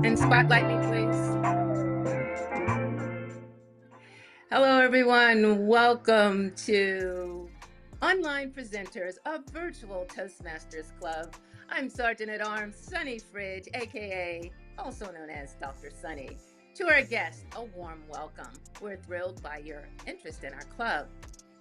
And spotlight me, please. Hello, everyone. Welcome to Online Presenters, a virtual Toastmasters club. I'm Sergeant at Arms Sunny Fridge, aka also known as Dr. Sunny. To our guests, a warm welcome. We're thrilled by your interest in our club.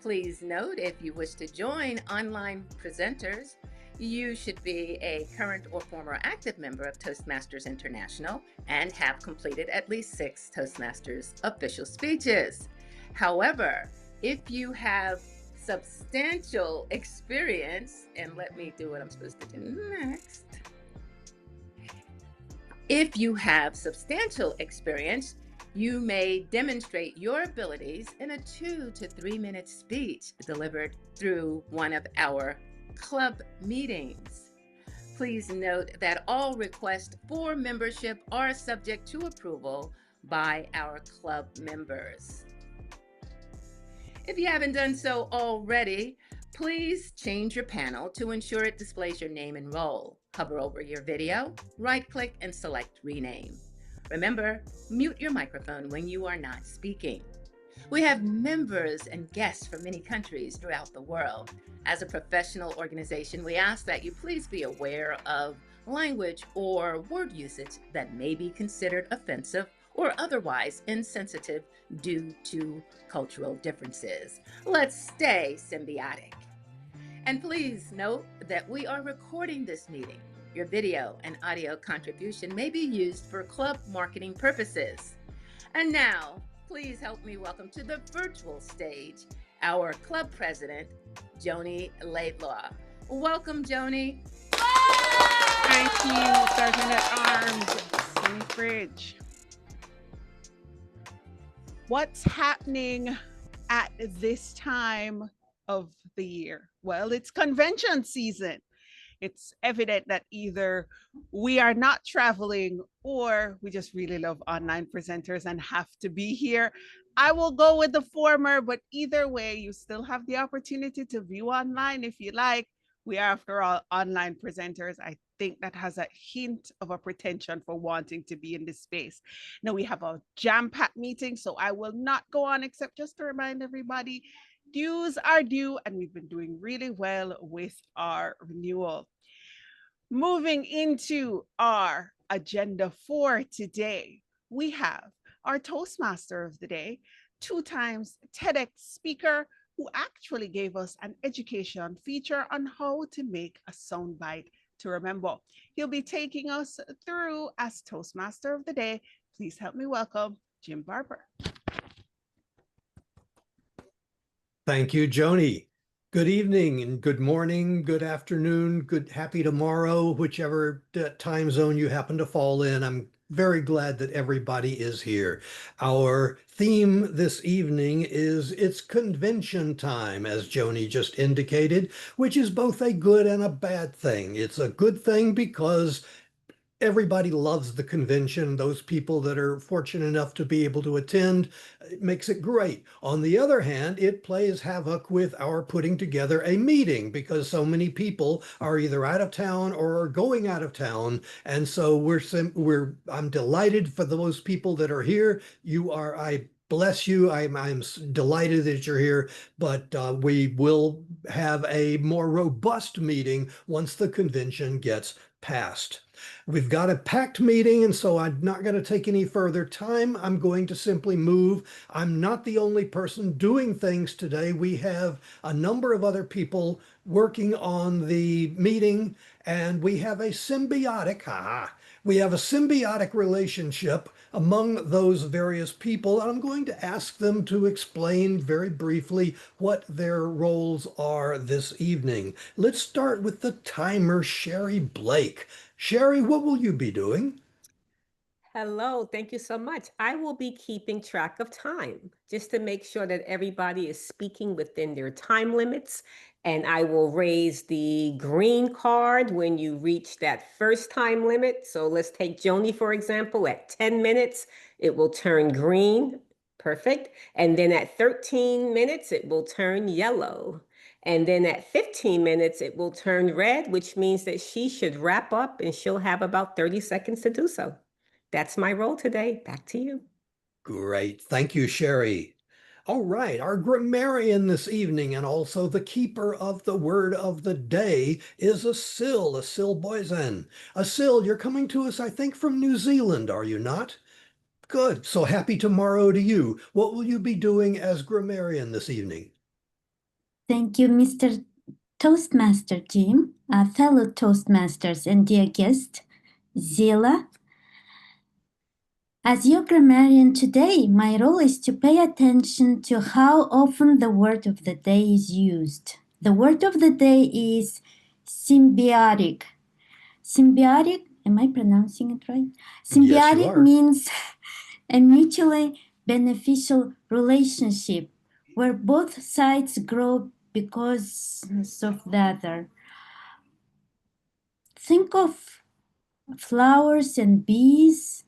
Please note, if you wish to join Online Presenters, you should be a current or former active member of Toastmasters International and have completed at least 6 Toastmasters official speeches. However, if you have substantial experience, and let me do what I'm supposed to do next. If you have substantial experience, you may demonstrate your abilities in a 2 to 3 minute speech delivered through one of our club meetings. Please note that all requests for membership are subject to approval by our club members. If you haven't done so already, please change your panel to ensure it displays your name and role. Hover over your video, right-click, and select Rename. Remember, mute your microphone when you are not speaking. We have members and guests from many countries throughout the world. As a professional organization, we ask that you please be aware of language or word usage that may be considered offensive or otherwise insensitive due to cultural differences. Let's stay symbiotic. And please note that we are recording this meeting. Your video and audio contribution may be used for club marketing purposes. And now, please help me welcome to the virtual stage our club president, Joni Laidlaw. Welcome, Joni. Thank you, Sergeant at Arms, Sunny Fridge. What's happening at this time of the year? Well, it's convention season. It's evident that either we are not traveling or we just really love online presenters and have to be here. I will go with the former, but either way, you still have the opportunity to view online if you like. We are, after all, online presenters. I think that has a hint of a pretension for wanting to be in this space. Now, we have a jam-packed meeting, so I will not go on except just to remind everybody, dues are due, and we've been doing really well with our renewal. Moving into our agenda for today, we have our Toastmaster of the day, 2 times TEDx speaker, who actually gave us an education feature on how to make a soundbite to remember. He'll be taking us through as Toastmaster of the day. Please help me welcome Jim Barber. Thank you, Joni. Good evening and good morning, good afternoon, good happy tomorrow, whichever time zone you happen to fall in. I'm very glad that everybody is here. Our theme this evening is it's convention time, as Joni just indicated, which is both a good and a bad thing. It's a good thing because everybody loves the convention. Those people that are fortunate enough to be able to attend, it makes it great. On the other hand, it plays havoc with our putting together a meeting because so many people are either out of town or are going out of town. And so I'm delighted for those people that are here. I bless you. I'm delighted that you're here, but we will have a more robust meeting once the convention gets passed. We've got a packed meeting, and so I'm not going to take any further time. I'm going to simply move. I'm not the only person doing things today. We have a number of other people working on the meeting, and we have a symbiotic relationship among those various people. And I'm going to ask them to explain very briefly what their roles are this evening. Let's start with the timer, Sherry Blake. Sherry, what will you be doing? Hello, thank you so much. I will be keeping track of time just to make sure that everybody is speaking within their time limits. And I will raise the green card when you reach that first time limit. So let's take Joni, for example, at 10 minutes, it will turn green. Perfect. And then at 13 minutes, it will turn yellow. And then at 15 minutes, it will turn red, which means that she should wrap up and she'll have about 30 seconds to do so. That's my role today. Back to you. Great. Thank you, Sherry. All right, our grammarian this evening and also the keeper of the word of the day is Asil Boysen. Asil, you're coming to us, I think, from New Zealand, are you not? Good. So happy tomorrow to you. What will you be doing as grammarian this evening? Thank you, Mr. Toastmaster Jim, fellow Toastmasters and dear guest, Zila. As your grammarian today, my role is to pay attention to how often the word of the day is used. The word of the day is symbiotic. Symbiotic, am I pronouncing it right? Yes, you Symbiotic are. means a mutually beneficial relationship where both sides grow because of the other. Think of flowers and bees,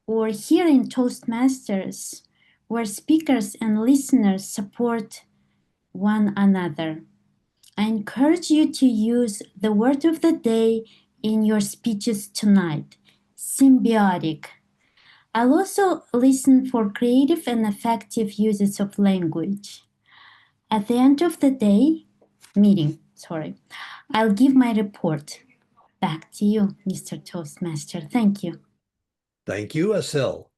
or here in Toastmasters, where speakers and listeners support one another. I encourage you to use the word of the day in your speeches tonight, symbiotic. I'll also listen for creative and effective uses of language. At the end of the meeting, I'll give my report. Back to you, Mr. Toastmaster. Thank you. Thank you, Asil.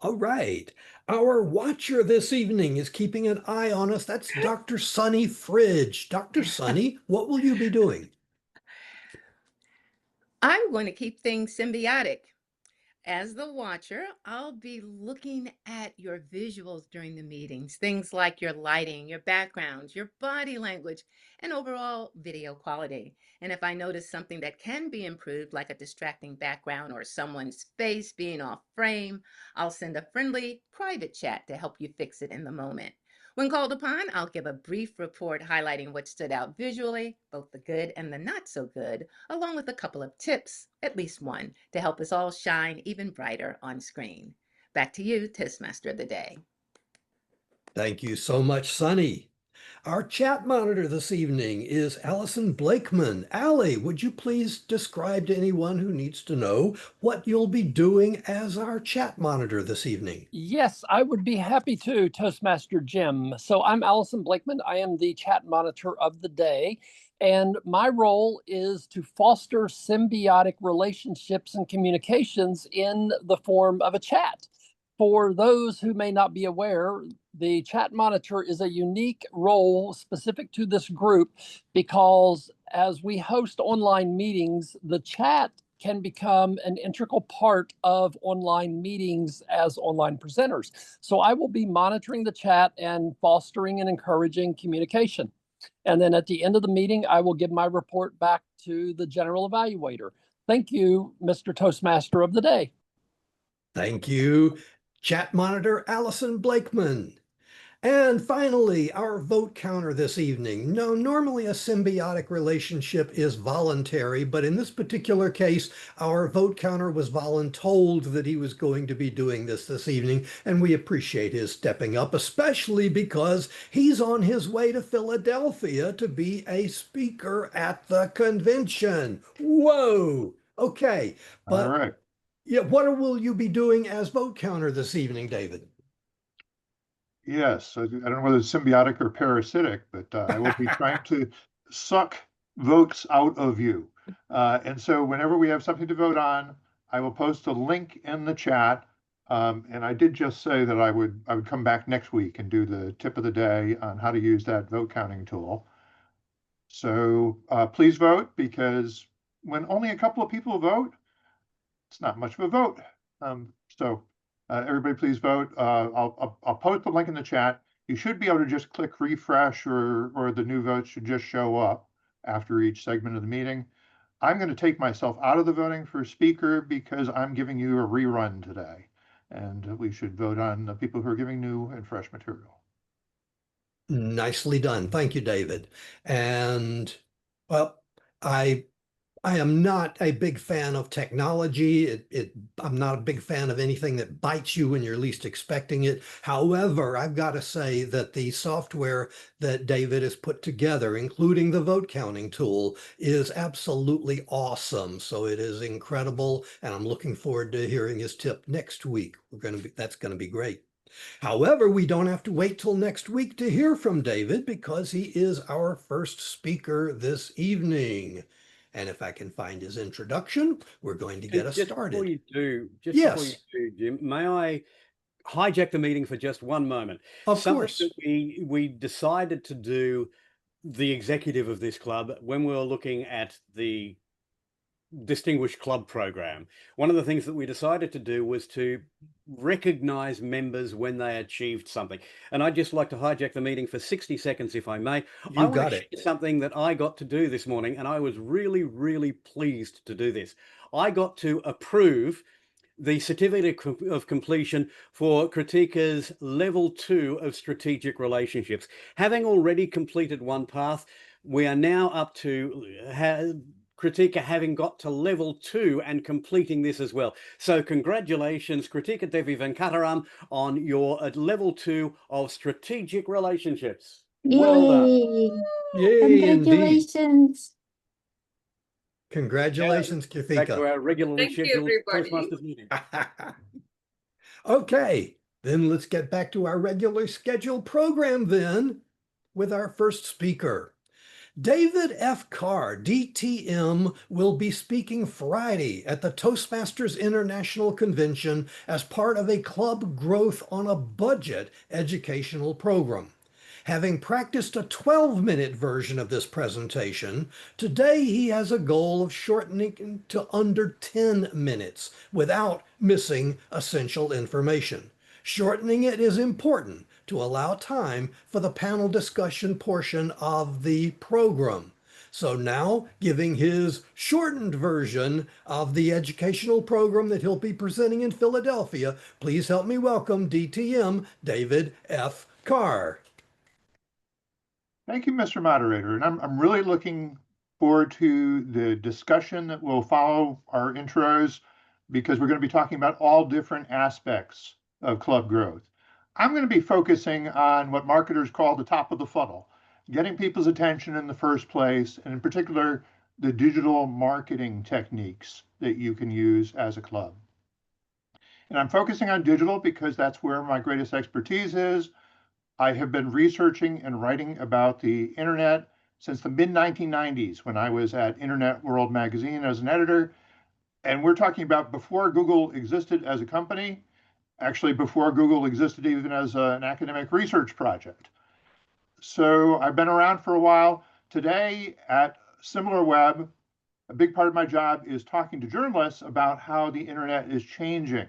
All right. Our watcher this evening is keeping an eye on us. That's Dr. Sunny Fridge. Dr. Sunny, what will you be doing? I'm going to keep things symbiotic. As the watcher, I'll be looking at your visuals during the meetings, things like your lighting, your backgrounds, your body language, and overall video quality. And if I notice something that can be improved, like a distracting background or someone's face being off frame, I'll send a friendly private chat to help you fix it in the moment. When called upon, I'll give a brief report highlighting what stood out visually, both the good and the not so good, along with a couple of tips, at least one, to help us all shine even brighter on screen. Back to you, Toastmaster of the Day. Thank you so much, Sunny. Our chat monitor this evening is Allison Blakeman. Allie, would you please describe to anyone who needs to know what you'll be doing as our chat monitor this evening? Yes, I would be happy to, Toastmaster Jim. So I'm Allison Blakeman. I am the chat monitor of the day. And my role is to foster symbiotic relationships and communications in the form of a chat. For those who may not be aware, the chat monitor is a unique role specific to this group because as we host online meetings, the chat can become an integral part of online meetings as online presenters. So I will be monitoring the chat and fostering and encouraging communication. And then at the end of the meeting, I will give my report back to the general evaluator. Thank you, Mr. Toastmaster of the Day. Thank you, chat monitor Allison Blakeman. And finally, our vote counter this evening. No, normally a symbiotic relationship is voluntary, but in this particular case, our vote counter was voluntold that he was going to be doing this evening, and we appreciate his stepping up, especially because he's on his way to Philadelphia to be a speaker at the convention. Whoa! Okay, but all right. Yeah, what will you be doing as vote counter this evening, David? Yes, I don't know whether it's symbiotic or parasitic, but I will be trying to suck votes out of you. And so whenever we have something to vote on, I will post a link in the chat. And I did just say that I would come back next week and do the tip of the day on how to use that vote counting tool. So please vote, because when only a couple of people vote, it's not much of a vote. Everybody please vote. I'll post the link in the chat. You should be able to just click refresh, or the new votes should just show up after each segment of the meeting. I'm going to take myself out of the voting for speaker because I'm giving you a rerun today, and we should vote on the people who are giving new and fresh material. Nicely done. Thank you, David. And well, I I am not a big fan of technology. I'm not a big fan of anything that bites you when you're least expecting it. However, I've got to say that the software that David has put together, including the vote counting tool, is absolutely awesome. So it is incredible, and I'm looking forward to hearing his tip next week. That's going to be great. However, we don't have to wait till next week to hear from David because he is our first speaker this evening. And if I can find his introduction, we're going to get us started. Before you do, Jim, may I hijack the meeting for just one moment? Of course. That we decided to do, the executive of this club, when we were looking at the Distinguished Club program, one of the things that we decided to do was to recognize members when they achieved something. And I'd just like to hijack the meeting for 60 seconds, if I may. You got it. Something that I got to do this morning, and I was really, really pleased to do this. I got to approve the certificate of completion for Kirthikka's level 2 of strategic relationships. Having already completed one path, we are now up to Kirthikka having got to level 2 and completing this as well. So congratulations, Kirthikka, Devi, Venkataram, on your level 2 of strategic relationships. Well done. Yay, Congratulations. indeed. Congratulations, Kirthikka. Back to our regularly scheduled Toastmasters meeting. Okay, then let's get back to our regular scheduled program then with our first speaker. David F. Carr, DTM, will be speaking Friday at the Toastmasters International Convention as part of a Club Growth on a Budget educational program. Having practiced a 12-minute version of this presentation, today he has a goal of shortening to under 10 minutes without missing essential information. Shortening it is important to allow time for the panel discussion portion of the program. So now, giving his shortened version of the educational program that he'll be presenting in Philadelphia, please help me welcome DTM David F. Carr. Thank you, Mr. Moderator. And I'm really looking forward to the discussion that will follow our intros, because we're going to be talking about all different aspects of club growth. I'm going to be focusing on what marketers call the top of the funnel, getting people's attention in the first place, and in particular, the digital marketing techniques that you can use as a club. And I'm focusing on digital because that's where my greatest expertise is. I have been researching and writing about the internet since the mid-1990s when I was at Internet World magazine as an editor. And we're talking about before Google existed as a company, actually before Google existed even as an academic research project. So I've been around for a while. Today at SimilarWeb, a big part of my job is talking to journalists about how the internet is changing,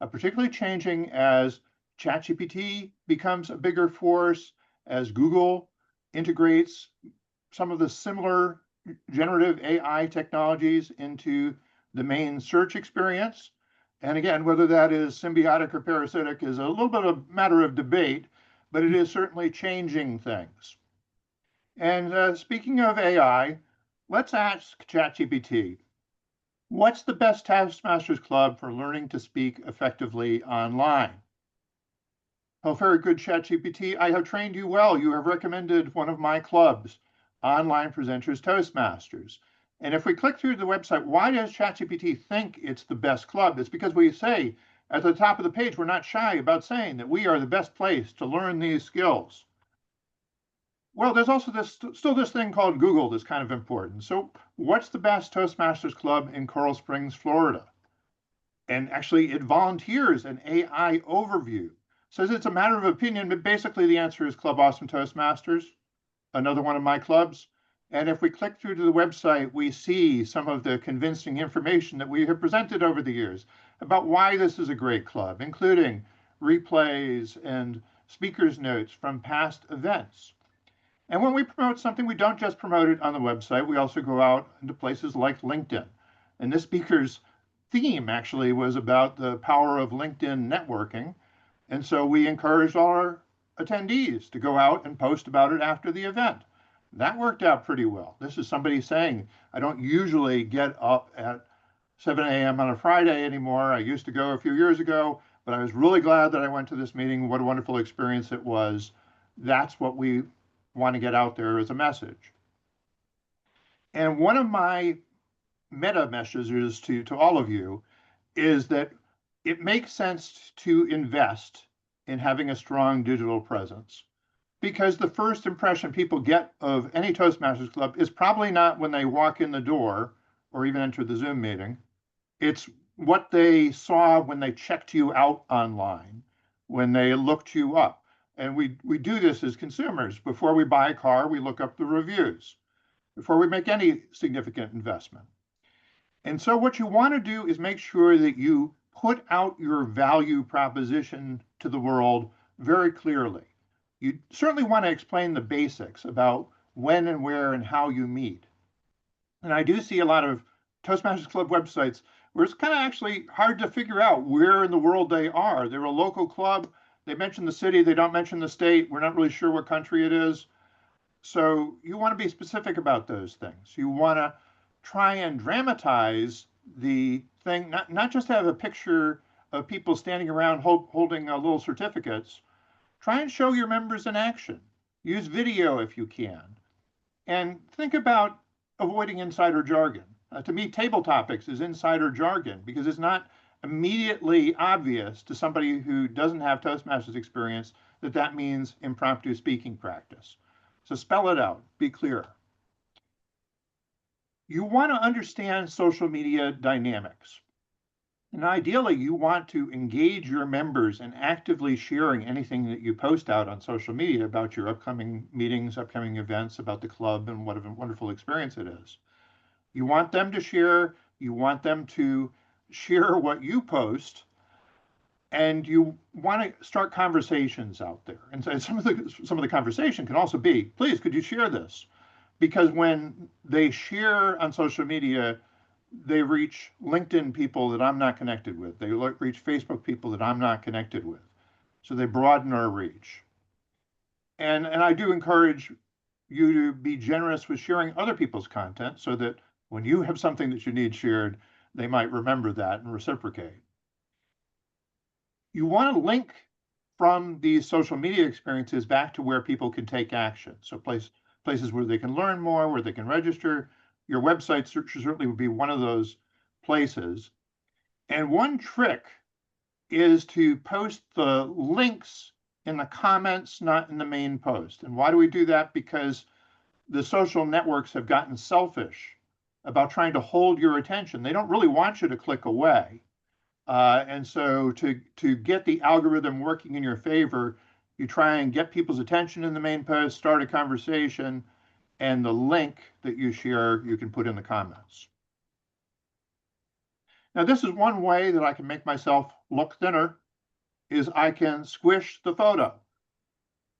particularly changing as ChatGPT becomes a bigger force, as Google integrates some of the similar generative AI technologies into the main search experience. And again, whether that is symbiotic or parasitic is a little bit of a matter of debate, but it is certainly changing things. And speaking of AI, let's ask ChatGPT, what's the best Toastmasters club for learning to speak effectively online? Oh, very good, ChatGPT. I have trained you well. You have recommended one of my clubs, Online Presenters Toastmasters. And if we click through the website, why does ChatGPT think it's the best club? It's because we say at the top of the page, we're not shy about saying that we are the best place to learn these skills. Well, there's also still this thing called Google that's kind of important. So what's the best Toastmasters club in Coral Springs, Florida? And actually, it volunteers an AI overview. Says it's a matter of opinion, but basically the answer is Club Awesome Toastmasters, another one of my clubs. And if we click through to the website, we see some of the convincing information that we have presented over the years about why this is a great club, including replays and speakers' notes from past events. And when we promote something, we don't just promote it on the website, we also go out into places like LinkedIn. And this speaker's theme actually was about the power of LinkedIn networking. And so we encouraged all our attendees to go out and post about it after the event. That worked out pretty well. This is somebody saying, I don't usually get up at 7 a.m. on a Friday anymore. I used to go a few years ago, but I was really glad that I went to this meeting. What a wonderful experience it was. That's what we want to get out there as a message. And one of my meta messages to all of you is that it makes sense to invest in having a strong digital presence, because the first impression people get of any Toastmasters club is probably not when they walk in the door or even enter the Zoom meeting. It's what they saw when they checked you out online, when they looked you up. And we do this as consumers. Before we buy a car, we look up the reviews before we make any significant investment. And so what you want to do is make sure that you put out your value proposition to the world very clearly. You certainly want to explain the basics about when and where and how you meet. And I do see a lot of Toastmasters Club websites where it's kind of actually hard to figure out where in the world they are. They're a local club. They mention the city. They don't mention the state. We're not really sure what country it is. So you want to be specific about those things. You want to try and dramatize the thing, not just have a picture of people standing around holding little certificates. Try and show your members in action. Use video if you can. And think about avoiding insider jargon. To me, table topics is insider jargon because it's not immediately obvious to somebody who doesn't have Toastmasters experience that that means impromptu speaking practice. So spell it out, be clear. You want to understand social media dynamics. And ideally, you want to engage your members in actively sharing anything that you post out on social media about your upcoming meetings, upcoming events, about the club, and what a wonderful experience it is. You want them to share, you want them to share what you post, and you want to start conversations out there. And so some of the conversation can also be, please, could you share this? Because when they share on social media, they reach LinkedIn people that I'm not connected with. They reach Facebook people that I'm not connected with. So they broaden our reach. And I do encourage you to be generous with sharing other people's content so that when you have something that you need shared, they might remember that and reciprocate. You want to link from these social media experiences back to where people can take action. So places where they can learn more, where they can register. Your website certainly would be one of those places. And one trick is to post the links in the comments, not in the main post. And why do we do that? Because the social networks have gotten selfish about trying to hold your attention. They don't really want you to click away. And so to get the algorithm working in your favor, you try and get people's attention in the main post, start a conversation, and the link that you share, you can put in the comments. Now, this is one way that I can make myself look thinner, is I can squish the photo.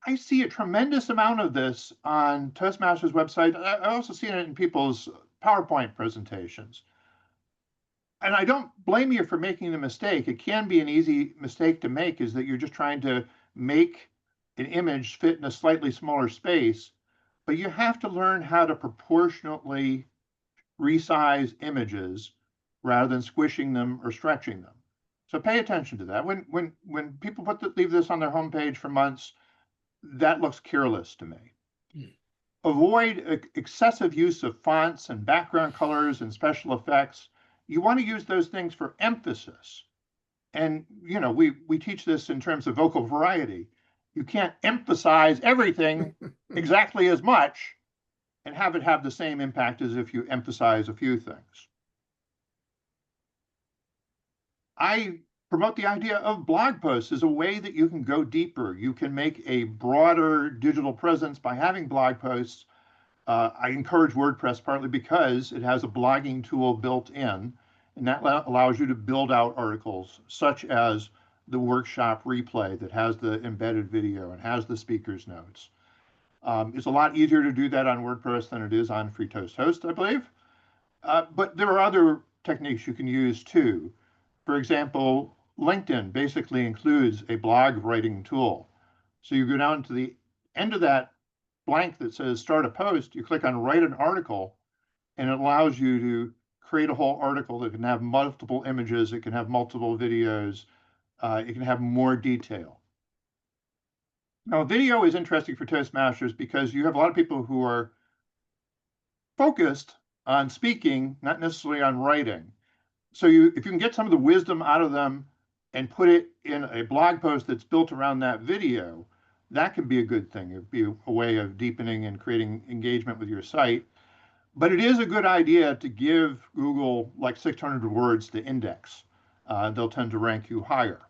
I see a tremendous amount of this on Toastmasters website. I also see it in people's PowerPoint presentations. And I don't blame you for making the mistake. It can be an easy mistake to make, is that you're just trying to make an image fit in a slightly smaller space, but you have to learn how to proportionately resize images rather than squishing them or stretching them. So pay attention to that. When people leave this on their homepage for months, that looks careless to me. Avoid excessive use of fonts and background colors and special effects. You want to use those things for emphasis. And, you know, we teach this in terms of vocal variety. You can't emphasize everything exactly as much and have it have the same impact as if you emphasize a few things. I promote the idea of blog posts as a way that you can go deeper. You can make a broader digital presence by having blog posts. I encourage WordPress partly because it has a blogging tool built in, and that allows you to build out articles such as the workshop replay that has the embedded video and has the speaker's notes. It's a lot easier to do that on WordPress than it is on FreeToastHost, I believe. But there are other techniques you can use too. For example, LinkedIn basically includes a blog writing tool. So you go down to the end of that blank that says start a post, you click on write an article, and it allows you to create a whole article that can have multiple images, it can have multiple videos, it can have more detail. Now, video is interesting for Toastmasters because you have a lot of people who are focused on speaking, not necessarily on writing. So if you can get some of the wisdom out of them and put it in a blog post that's built around that video, that can be a good thing. It'd be a way of deepening and creating engagement with your site. But it is a good idea to give Google like 600 words to index. They'll tend to rank you higher.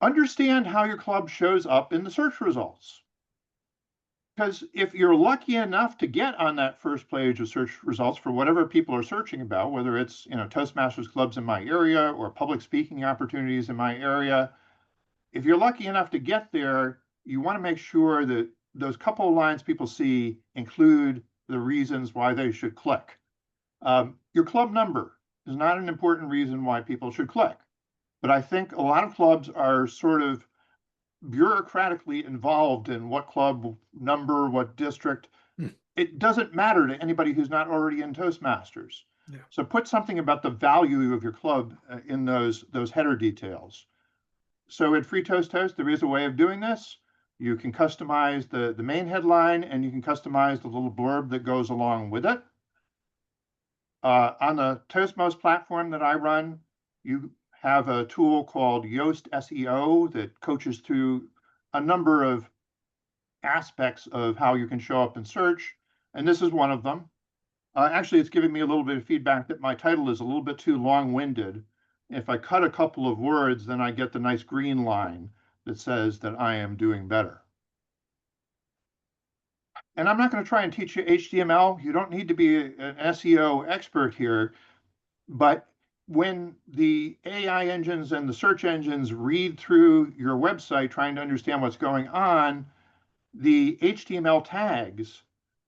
Understand how your club shows up in the search results. Because if you're lucky enough to get on that first page of search results for whatever people are searching about, whether it's Toastmasters clubs in my area or public speaking opportunities in my area, if you're lucky enough to get there, you want to make sure that those couple of lines people see include the reasons why they should click. Your club number is not an important reason why people should click, but I think a lot of clubs are sort of bureaucratically involved in what club number, what district. It doesn't matter to anybody who's not already in Toastmasters. Yeah. So put something about the value of your club in those header details. So at Free Toast Toast, there is a way of doing this. You can customize the main headline, and you can customize the little blurb that goes along with it. On the Toastmost platform that I run, you have a tool called Yoast SEO that coaches through a number of aspects of how you can show up in search, and this is one of them. Actually, it's giving me a little bit of feedback that my title is a little bit too long-winded. If I cut a couple of words, then I get the nice green line that says that I am doing better. And I'm not going to try and teach you HTML. You don't need to be an SEO expert here, but when the AI engines and the search engines read through your website trying to understand what's going on, the HTML tags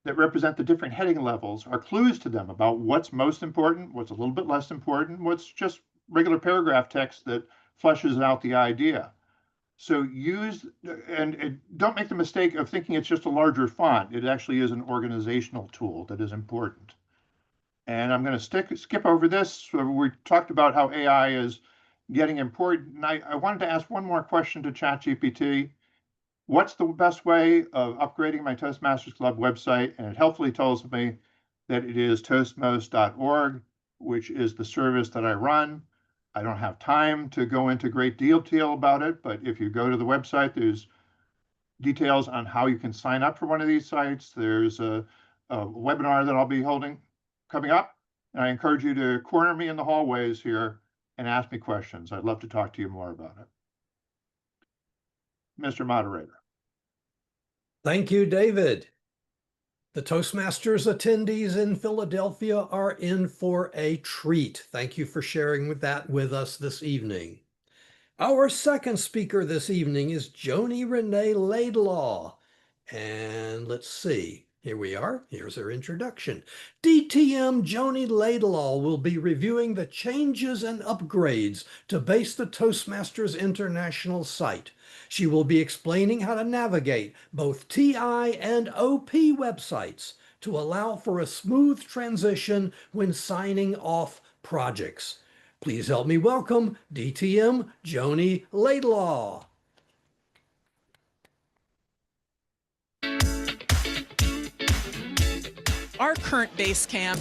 that represent the different heading levels are clues to them about what's most important, what's a little bit less important, what's just regular paragraph text that fleshes out the idea. So use, and don't make the mistake of thinking it's just a larger font. It actually is an organizational tool that is important. And I'm going to skip over this. So we talked about how AI is getting important. And I wanted to ask one more question to ChatGPT. What's the best way of upgrading my Toastmasters Club website? And it helpfully tells me that it is toastmost.org, which is the service that I run. I don't have time to go into great detail about it, but if you go to the website, there's details on how you can sign up for one of these sites. There's a webinar that I'll be holding coming up, and I encourage you to corner me in the hallways here and ask me questions. I'd love to talk to you more about it. Mr. Moderator. Thank you, David. The Toastmasters attendees in Philadelphia are in for a treat. Thank you for sharing that with us this evening. Our second speaker this evening is Joni-Renee Laidlaw. And let's see, here we are. Here's her introduction. DTM Joni Laidlaw will be reviewing the changes and upgrades to Base the Toastmasters International site. She will be explaining how to navigate both TI and OP websites to allow for a smooth transition when signing off projects. Please help me welcome DTM Joni Laidlaw. Our current Basecamp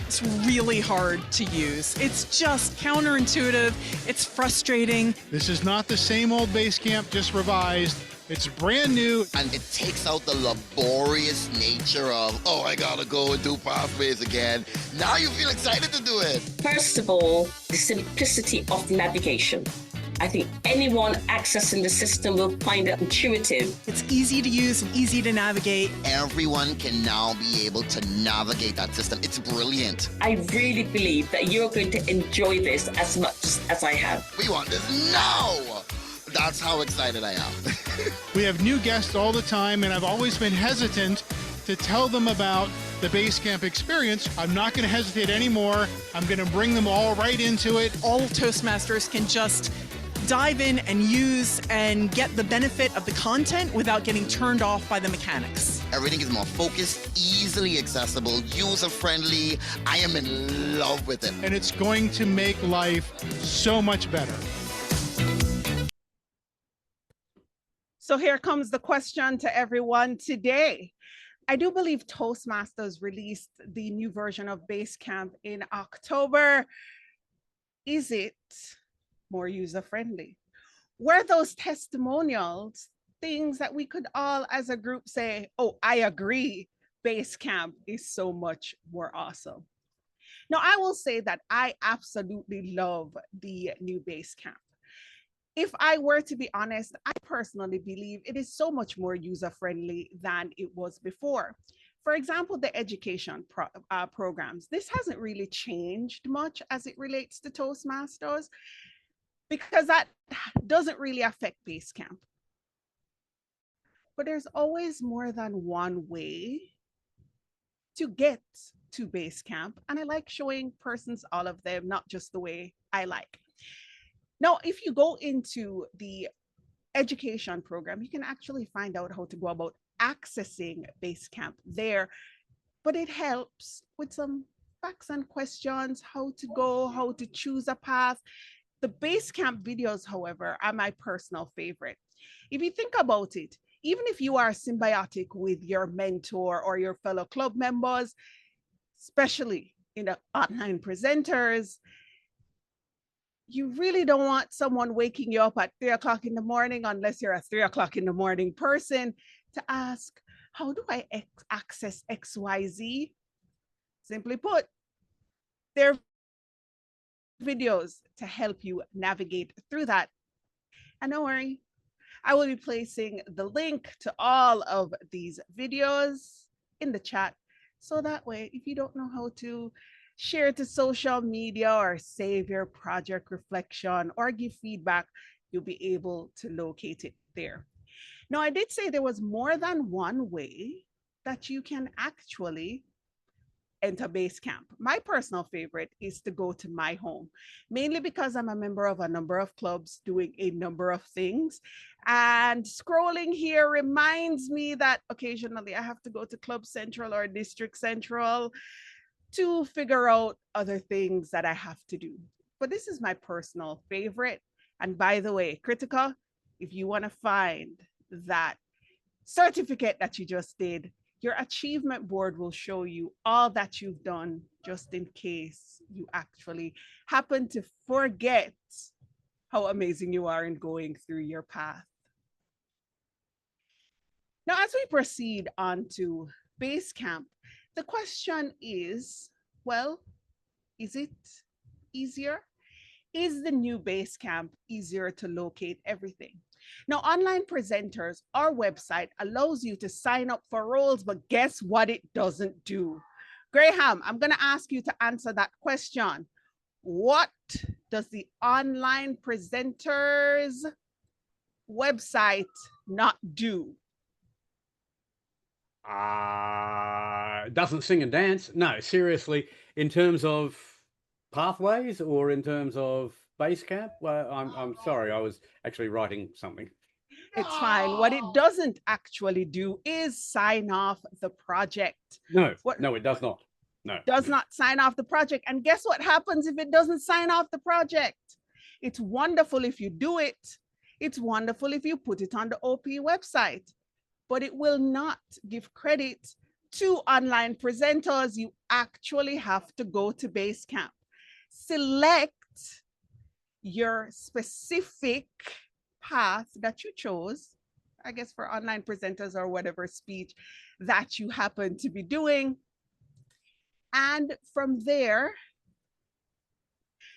is really hard to use. It's just counterintuitive. It's frustrating. This is not the same old Basecamp, just revised. It's brand new. And it takes out the laborious nature of, oh, I gotta go and do pathways again. Now you feel excited to do it. First of all, the simplicity of navigation. I think anyone accessing the system will find it intuitive. It's easy to use and easy to navigate. Everyone can now be able to navigate that system. It's brilliant. I really believe that you're going to enjoy this as much as I have. We want this now! That's how excited I am. We have new guests all the time, and I've always been hesitant to tell them about the Basecamp experience. I'm not going to hesitate anymore. I'm going to bring them all right into it. All Toastmasters can just dive in and use and get the benefit of the content without getting turned off by the mechanics. Everything is more focused, easily accessible, user-friendly. I am in love with it. And it's going to make life so much better. So here comes the question to everyone today. I do believe Toastmasters released the new version of Basecamp in October. Is it more user-friendly? Were those testimonials things that we could all as a group say, oh, I agree, Basecamp is so much more awesome? Now, I will say that I absolutely love the new Basecamp. If I were to be honest, I personally believe it is so much more user-friendly than it was before. For example, the education programs. This hasn't really changed much as it relates to Toastmasters because that doesn't really affect Basecamp. But there's always more than one way to get to Basecamp. And I like showing persons all of them, not just the way I like. Now, if you go into the education program, you can actually find out how to go about accessing Basecamp there. But it helps with some facts and questions, how to go, how to choose a path. The Basecamp videos, however, are my personal favorite. If you think about it, even if you are symbiotic with your mentor or your fellow club members, especially in the online presenters, you really don't want someone waking you up at 3 o'clock in the morning, unless you're a 3 o'clock in the morning person, to ask, how do I access XYZ? Simply put, there are videos to help you navigate through that. And don't worry, I will be placing the link to all of these videos in the chat. So that way, if you don't know how to share to social media or save your project reflection or give feedback, you'll be able to locate it there. Now, I did say there was more than one way that you can actually enter Basecamp. My personal favorite is to go to my home, mainly because I'm a member of a number of clubs doing a number of things. And scrolling here reminds me that occasionally I have to go to Club Central or District Central to figure out other things that I have to do. But this is my personal favorite. And by the way, Kirthikka, if you want to find that certificate that you just did, your achievement board will show you all that you've done, just in case you actually happen to forget how amazing you are in going through your path. Now, as we proceed on to Basecamp, the question is, well, is it easier? Is the new Basecamp easier to locate everything? Now, online presenters, our website allows you to sign up for roles, but guess what it doesn't do? Graham, I'm going to ask you to answer that question. What does the online presenters website not do? Doesn't sing and dance. No, seriously, in terms of pathways or in terms of Basecamp? Well, I'm sorry, I was actually writing something. It's fine. What it doesn't actually do is sign off the project. No, no, it does not. No. Does not sign off the project. And guess what happens if it doesn't sign off the project? It's wonderful if you do it. It's wonderful if you put it on the OP website, but it will not give credit to online presenters. You actually have to go to Basecamp. Select your specific path that you chose, I guess for online presenters or whatever speech that you happen to be doing. And from there,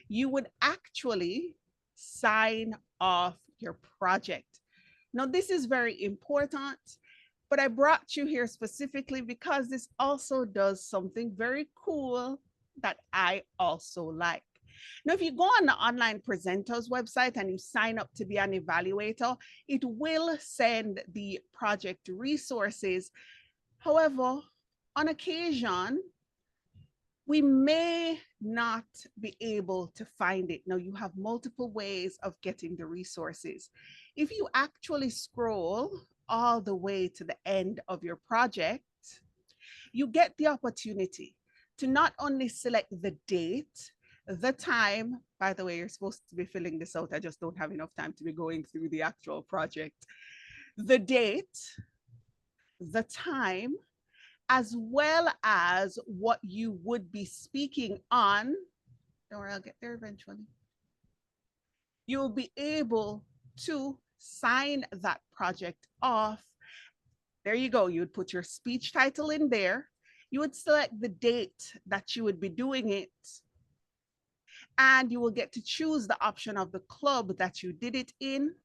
you would actually sign off your project. Now, this is very important, but I brought you here specifically because this also does something very cool that I also like. Now, if you go on the online presenters website and you sign up to be an evaluator, it will send the project resources. However, on occasion, we may not be able to find it. Now, you have multiple ways of getting the resources. If you actually scroll all the way to the end of your project, you get the opportunity to not only select the date, the time. By the way, you're supposed to be filling this out. I just don't have enough time to be going through the actual project. The date, the time, as well as what you would be speaking on. Don't worry, I'll get there eventually. You'll be able to sign that project off. There you go. You would put your speech title in there. You would select the date that you would be doing it. And you will get to choose the option of the club that you did it in.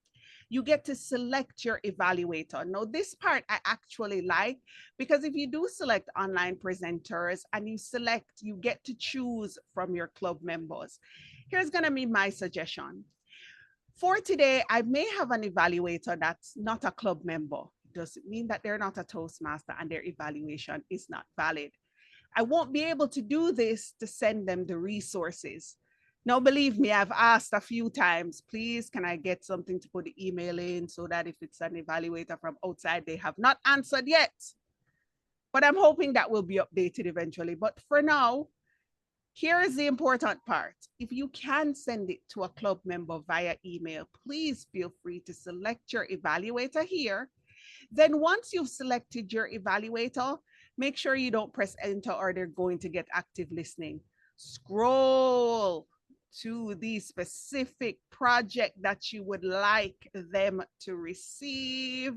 You get to select your evaluator. Now, this part I actually like, because if you do select online presenters and you select, you get to choose from your club members. Here's going to be my suggestion. For today, I may have an evaluator that's not a club member. It doesn't mean that they're not a Toastmaster and their evaluation is not valid. I won't be able to do this to send them the resources. Now, believe me, I've asked a few times, please, can I get something to put the email in so that if it's an evaluator from outside, they have not answered yet. But I'm hoping that will be updated eventually. But for now, here is the important part. If you can send it to a club member via email, please feel free to select your evaluator here. Then once you've selected your evaluator, make sure you don't press enter or they're going to get active listening. Scroll to the specific project that you would like them to receive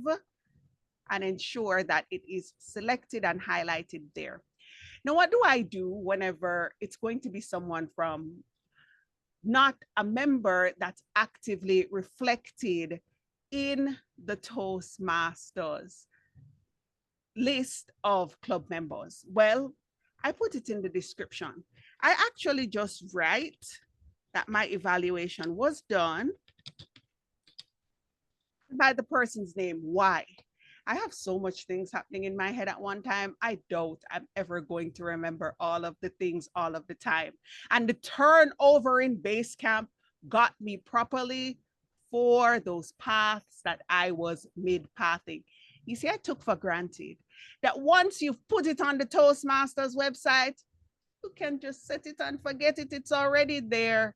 and ensure that it is selected and highlighted there. Now, what do I do whenever it's going to be someone from not a member that's actively reflected in the Toastmasters list of club members? Well, I put it in the description. I actually just write that my evaluation was done by the person's name. Why? I have so much things happening in my head at one time. I doubt I'm ever going to remember all of the things all of the time. And the turnover in Basecamp got me properly for those paths that I was mid-pathing. You see, I took for granted that once you've put it on the Toastmasters website, you can just set it and forget it. It's already there.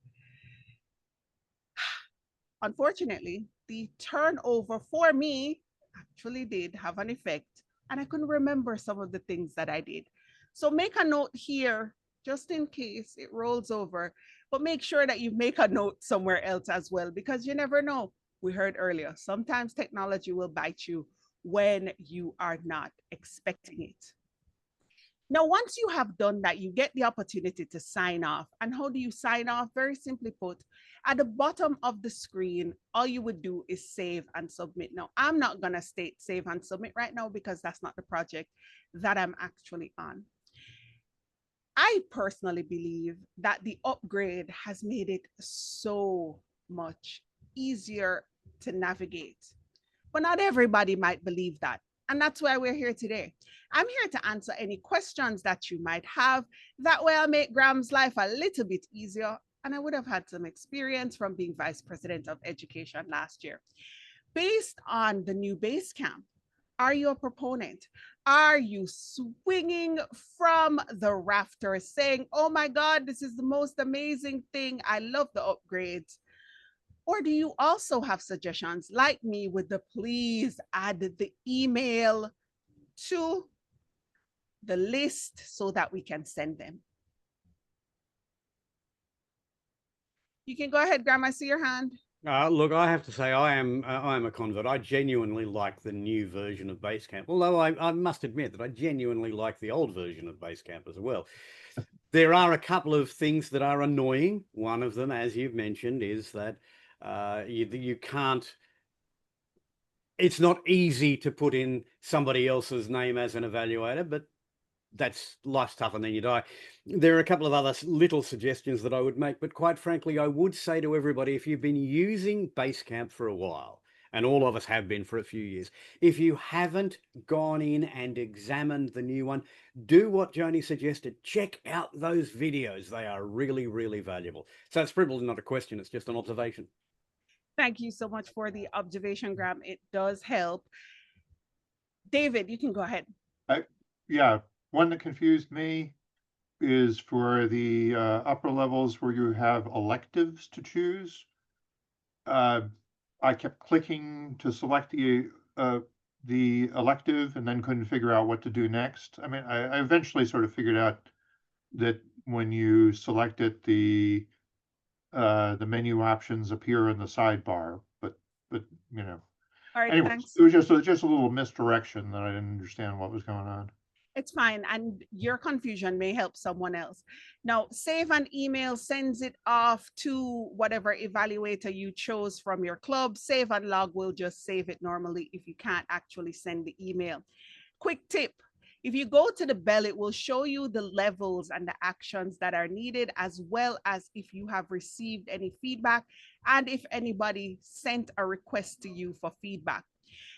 Unfortunately, the turnover for me actually did have an effect, and I couldn't remember some of the things that I did. So make a note here, just in case it rolls over, but make sure that you make a note somewhere else as well, because you never know. We heard earlier, sometimes technology will bite you when you are not expecting it. Now, once you have done that, you get the opportunity to sign off. And how do you sign off? Very simply put, at the bottom of the screen, all you would do is save and submit. Now, I'm not going to state save and submit right now because that's not the project that I'm actually on. I personally believe that the upgrade has made it so much easier to navigate. But not everybody might believe that. And that's why we're here today. I'm here to answer any questions that you might have. That way I'll make Graham's life a little bit easier. And I would have had some experience from being Vice President of Education last year. Based on the new Basecamp, are you a proponent? Are you swinging from the rafters saying, oh my God, this is the most amazing thing. I love the upgrades. Or do you also have suggestions like me with the please add the email to the list so that we can send them? You can go ahead, Graham. I see your hand. Look, I have to say I am a convert. I genuinely like the new version of Basecamp, although I must admit that I genuinely like the old version of Basecamp as well. There are a couple of things that are annoying. One of them, as you've mentioned, is that you can't, it's not easy to put in somebody else's name as an evaluator, but that's life's tough and then you die. There are a couple of other little suggestions that I would make, but quite frankly, I would say to everybody, if you've been using Basecamp for a while and all of us have been for a few years. If you haven't gone in and examined the new one, do what Joni suggested. Check out those videos. They are really, really valuable. So it's probably not a question, it's just an observation. Thank you so much for the observation, Graham. It does help. David, you can go ahead. Yeah, one that confused me is for the upper levels where you have electives to choose. I kept clicking to select the elective and then couldn't figure out what to do next. I mean, I eventually sort of figured out that when you select it, the menu options appear in the sidebar, but you know. All right, anyways, thanks. it was just a little misdirection that I didn't understand what was going on. It's fine. And your confusion may help someone else. Now, save an email, sends it off to whatever evaluator you chose from your club. Save and log will just save it normally if you can't actually send the email. Quick tip. If you go to the bell, it will show you the levels and the actions that are needed, as well as if you have received any feedback and if anybody sent a request to you for feedback.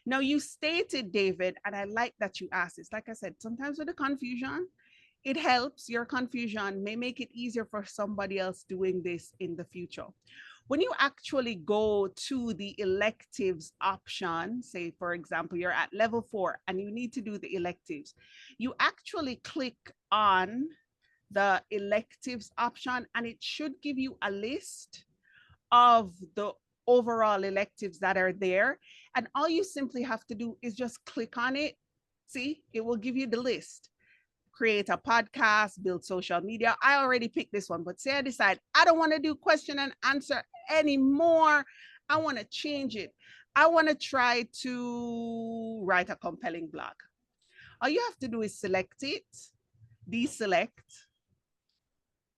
Now, you stated, David, and I like that you asked this. Like I said, sometimes with the confusion, it helps. Your confusion may make it easier for somebody else doing this in the future. When you actually go to the electives option, say, for example, you're at level 4 and you need to do the electives, you actually click on the electives option and it should give you a list of the overall electives that are there. And all you simply have to do is just click on it. See, it will give you the list. Create a podcast, build social media. I already picked this one, but say I decide I don't want to do question and answer anymore. I want to change it. I want to try to write a compelling blog. All you have to do is select it, deselect,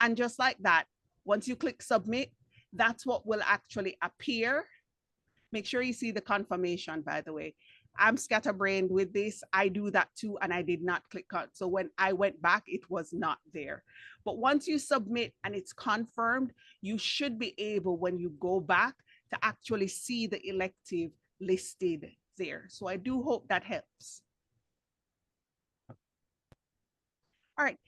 and just like that, once you click submit, that's what will actually appear. Make sure you see the confirmation, by the way. I'm scatterbrained with this. I do that too, and I did not click on. So when I went back, it was not there. But once you submit and it's confirmed, you should be able, when you go back, to actually see the elective listed there. So I do hope that helps. All right.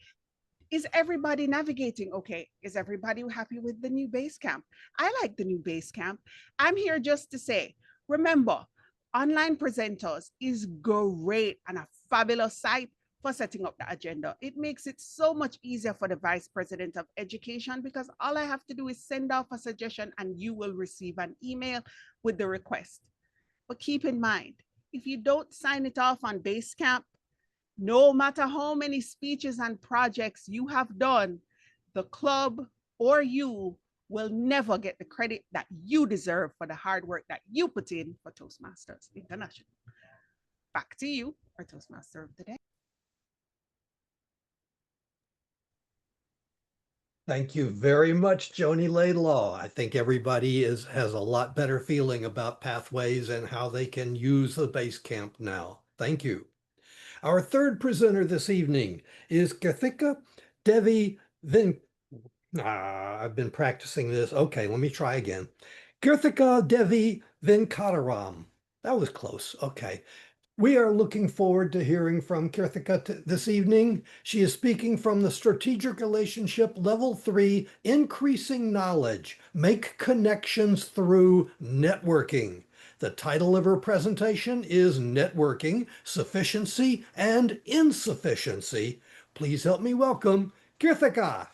Is everybody navigating okay? Is everybody happy with the new Basecamp? I like the new Basecamp. I'm here just to say, remember, Online Presenters is great and a fabulous site for setting up the agenda. It makes it so much easier for the Vice President of Education because all I have to do is send off a suggestion and you will receive an email with the request. But keep in mind, if you don't sign it off on Basecamp, no matter how many speeches and projects you have done, the club or you will never get the credit that you deserve for the hard work that you put in for Toastmasters International. Back to you, our Toastmaster of the day. Thank you very much, Joni Laidlaw. I think everybody has a lot better feeling about pathways and how they can use the Basecamp now. Thank you. Our third presenter this evening is Kirthikka Devi I've been practicing this. Okay, let me try again. Kirthikka Devi Venkataram. That was close. Okay. We are looking forward to hearing from Kirthikka this evening. She is speaking from the Strategic Relationship Level 3, Increasing Knowledge, Make Connections Through Networking. The title of her presentation is Networking, Sufficiency, and Insufficiency. Please help me welcome Kirthikka.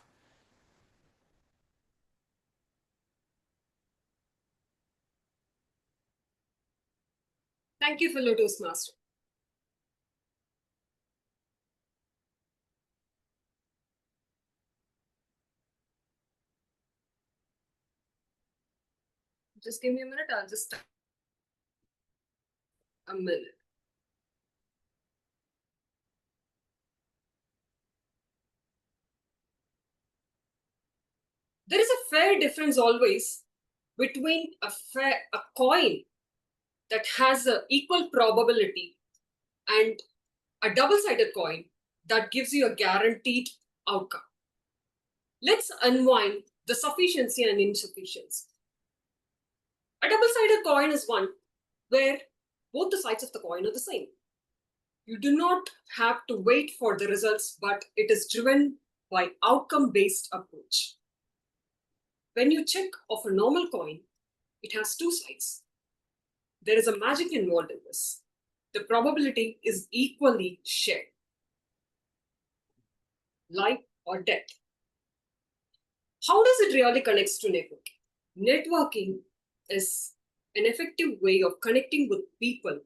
Thank you, fellow Toastmaster. Just give me a minute, I'll just a minute. There is a fair difference always between a coin that has an equal probability and a double-sided coin that gives you a guaranteed outcome. Let's unwind the sufficiency and insufficiency. A double-sided coin is one where both the sides of the coin are the same. You do not have to wait for the results, but it is driven by outcome-based approach. When you check of a normal coin, it has two sides. There is a magic involved in this. The probability is equally shared. Life or death. How does it really connect to networking? Networking is an effective way of connecting with people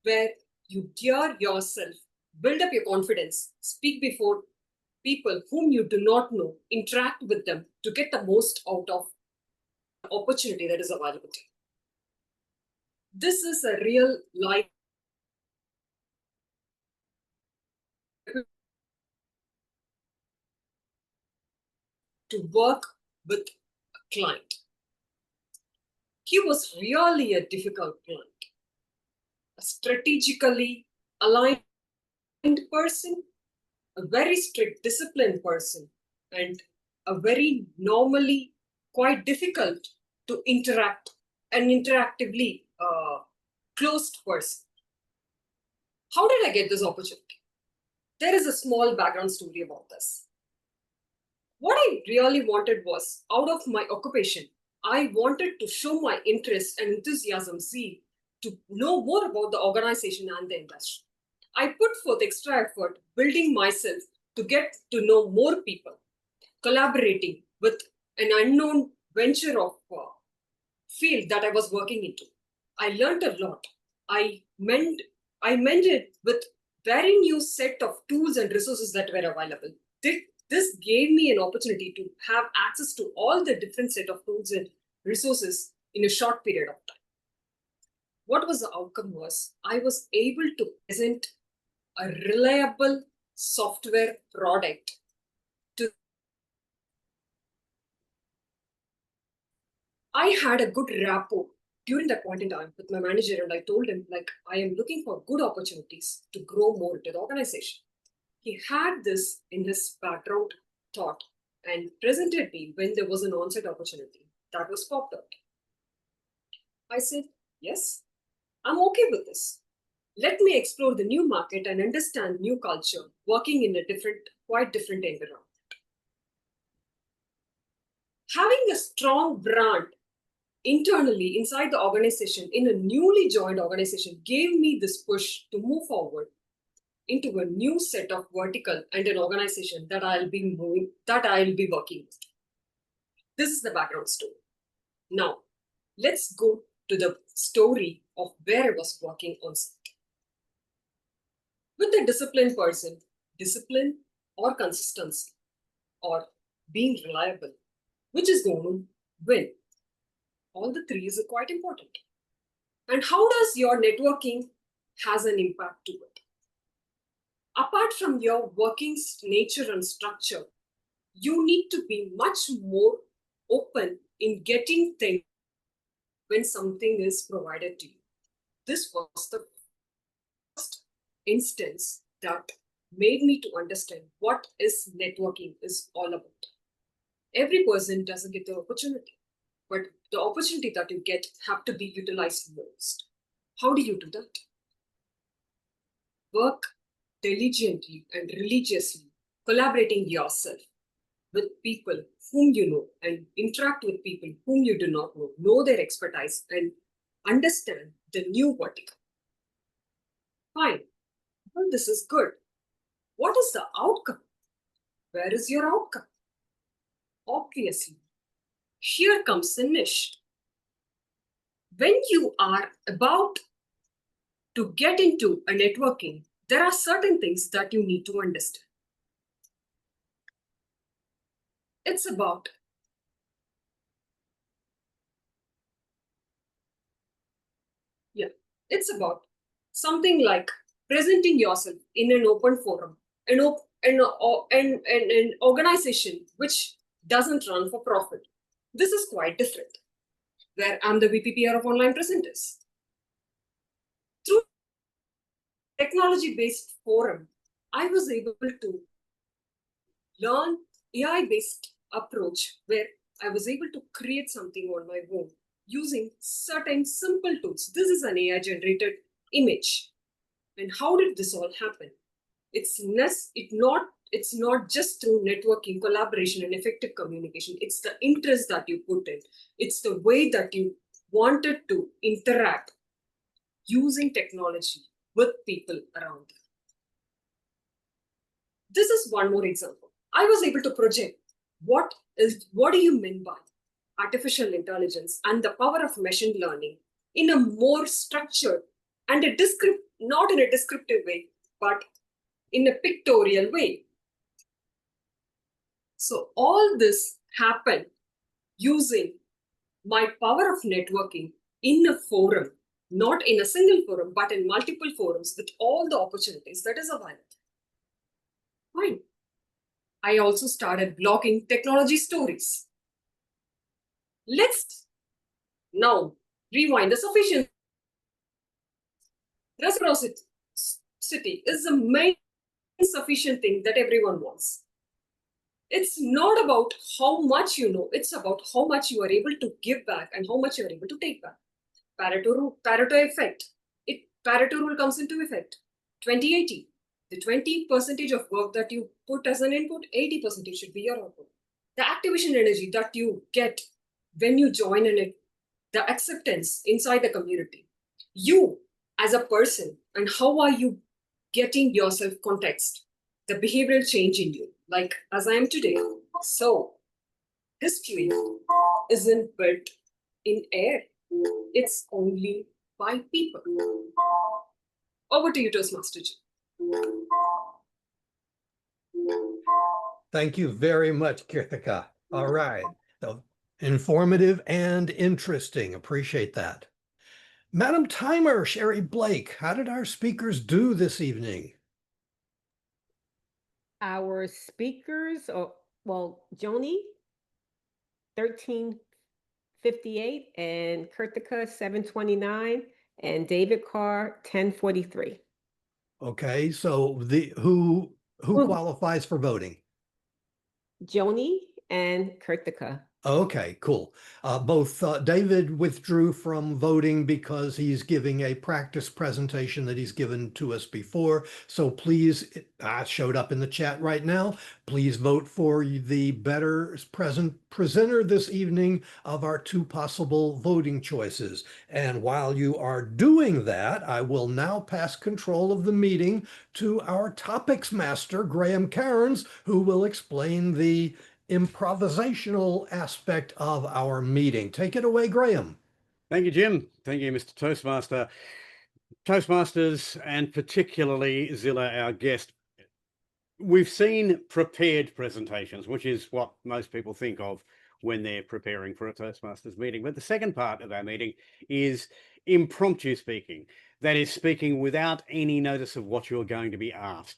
where you dare yourself, build up your confidence, speak before people whom you do not know, interact with them to get the most out of the opportunity that is available to you. This is a real life to work with a client. He was really a difficult client, a strategically aligned person, a very strict, disciplined person, and a very normally quite difficult to interact and interactively closed person. How did I get this opportunity? There is a small background story about this. What I really wanted was, out of my occupation, I wanted to show my interest and enthusiasm, zeal, to know more about the organization and the industry. I put forth extra effort building myself to get to know more people, collaborating with an unknown venture of field that I was working into. I learned a lot. I mended with very new set of tools and resources that were available. This gave me an opportunity to have access to all the different set of tools and resources in a short period of time. What was the outcome was, I was able to present a reliable software product to. I had a good rapport during that point in time with my manager, and I told him, like, I am looking for good opportunities to grow more into the organization. He had this in his background thought and presented me when there was an on-site opportunity that was popped out. I said, yes, I'm okay with this. Let me explore the new market and understand new culture, working in a quite different environment. Having a strong brand internally inside the organization in a newly joined organization gave me this push to move forward into a new set of vertical and an organization that I'll be working with. This is the background story. Now, let's go to the story of where I was working on site. With a disciplined person, discipline or consistency or being reliable, which is going to win? All the three is quite important. And how does your networking has an impact to it? Apart from your working nature and structure, you need to be much more open in getting things when something is provided to you. This was the first instance that made me to understand what is networking is all about. Every person doesn't get the opportunity, but the opportunity that you get have to be utilized most. How do you do that? Work diligently and religiously, collaborating yourself with people whom you know and interact with people whom you do not know their expertise and understand the new vertical. Fine, well, this is good. What is the outcome? Where is your outcome? Obviously, here comes the niche. When you are about to get into a networking, there are certain things that you need to understand. It's about something like presenting yourself in an open forum, an organization which doesn't run for profit. This is quite different, where I'm the VPPR of online presenters. Through technology-based forum, I was able to learn AI-based approach where I was able to create something on my own using certain simple tools. This is an AI generated image. And how did this all happen? It's not just through networking, collaboration, and effective communication. It's the interest that you put in. It's the way that you wanted to interact using technology with people around you. This is one more example. I was able to project what do you mean by artificial intelligence and the power of machine learning in a more structured and not in a descriptive way, but in a pictorial way. So all this happened using my power of networking in a forum, not in a single forum, but in multiple forums with all the opportunities that is available. Fine. I also started blogging technology stories. Let's now rewind the sufficient. Reciprocity is the main sufficient thing that everyone wants. It's not about how much you know, it's about how much you are able to give back and how much you are able to take back. Pareto effect. Pareto rule comes into effect. 20-80. The 20% of work that you put as an input, 80% should be your output. The activation energy that you get when you join in it, the acceptance inside the community, you as a person, and how are you getting yourself context, the behavioral change in you, like as I am today. So history isn't built in air. It's only by people. Over to you, Toastmaster. Thank you very much, Kirthikka. All right. So informative and interesting. Appreciate that. Madam Timer, Sherry Blake, how did our speakers do this evening? Our speakers, Joni, 1358, and Kirthikka, 729, and David Carr, 1043. Okay, so who qualifies for voting? Joni and Kirthikka. Okay, cool. Both David withdrew from voting because he's giving a practice presentation that he's given to us before. So please, showed up in the chat right now. Please vote for the better presenter this evening of our two possible voting choices. And while you are doing that, I will now pass control of the meeting to our topics master, Graham Cairns, who will explain the improvisational aspect of our meeting. Take it away, Graham. Thank you, Jim. Thank you, Mr. Toastmaster. Toastmasters, and particularly Zilla, our guest, we've seen prepared presentations, which is what most people think of when they're preparing for a Toastmasters meeting. But the second part of our meeting is impromptu speaking. That is speaking without any notice of what you're going to be asked.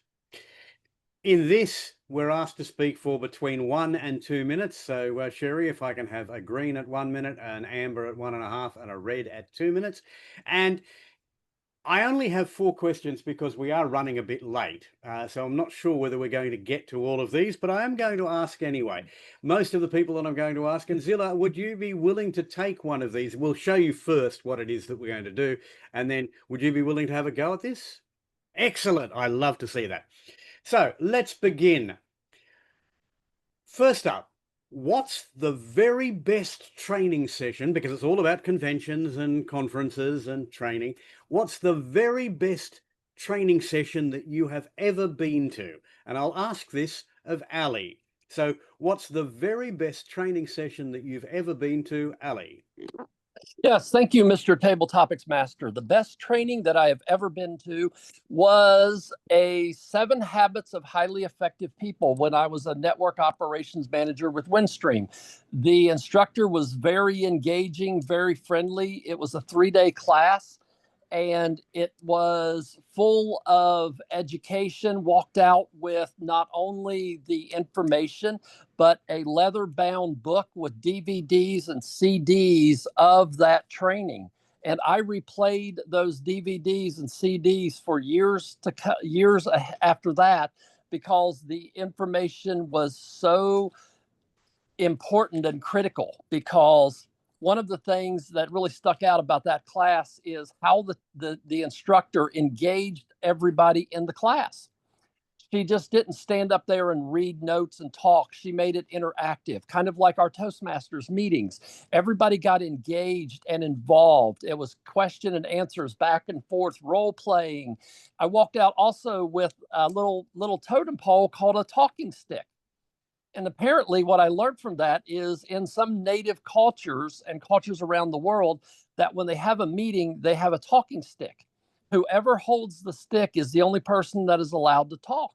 In this, we're asked to speak for between 1 and 2 minutes. So, Sherry, if I can have a green at 1 minute, an amber at 1.5, and a red at 2 minutes. And I only have 4 questions because we are running a bit late. So I'm not sure whether we're going to get to all of these, but I am going to ask anyway. Most of the people that I'm going to ask, and Zilla, would you be willing to take one of these? We'll show you first what it is that we're going to do. And then would you be willing to have a go at this? Excellent. I love to see that. So let's begin. First up, what's the very best training session, because it's all about conventions and conferences and training, what's the very best training session that you have ever been to? And I'll ask this of Ali. So what's the very best training session that you've ever been to, Ali? Yes, thank you, Mr. Table Topics Master. The best training that I have ever been to was a 7 Habits of Highly Effective People when I was a network operations manager with Windstream. The instructor was very engaging, very friendly. It was a 3-day class, and it was full of education. Walked out with not only the information, but a leather-bound book with DVDs and CDs of that training. And I replayed those DVDs and CDs for years after that, because the information was so important and critical, because one of the things that really stuck out about that class is how the instructor engaged everybody in the class. She just didn't stand up there and read notes and talk. She made it interactive, kind of like our Toastmasters meetings. Everybody got engaged and involved. It was question and answers, back and forth, role playing. I walked out also with a little totem pole called a talking stick. And apparently what I learned from that is in some native cultures and cultures around the world, that when they have a meeting, they have a talking stick. Whoever holds the stick is the only person that is allowed to talk.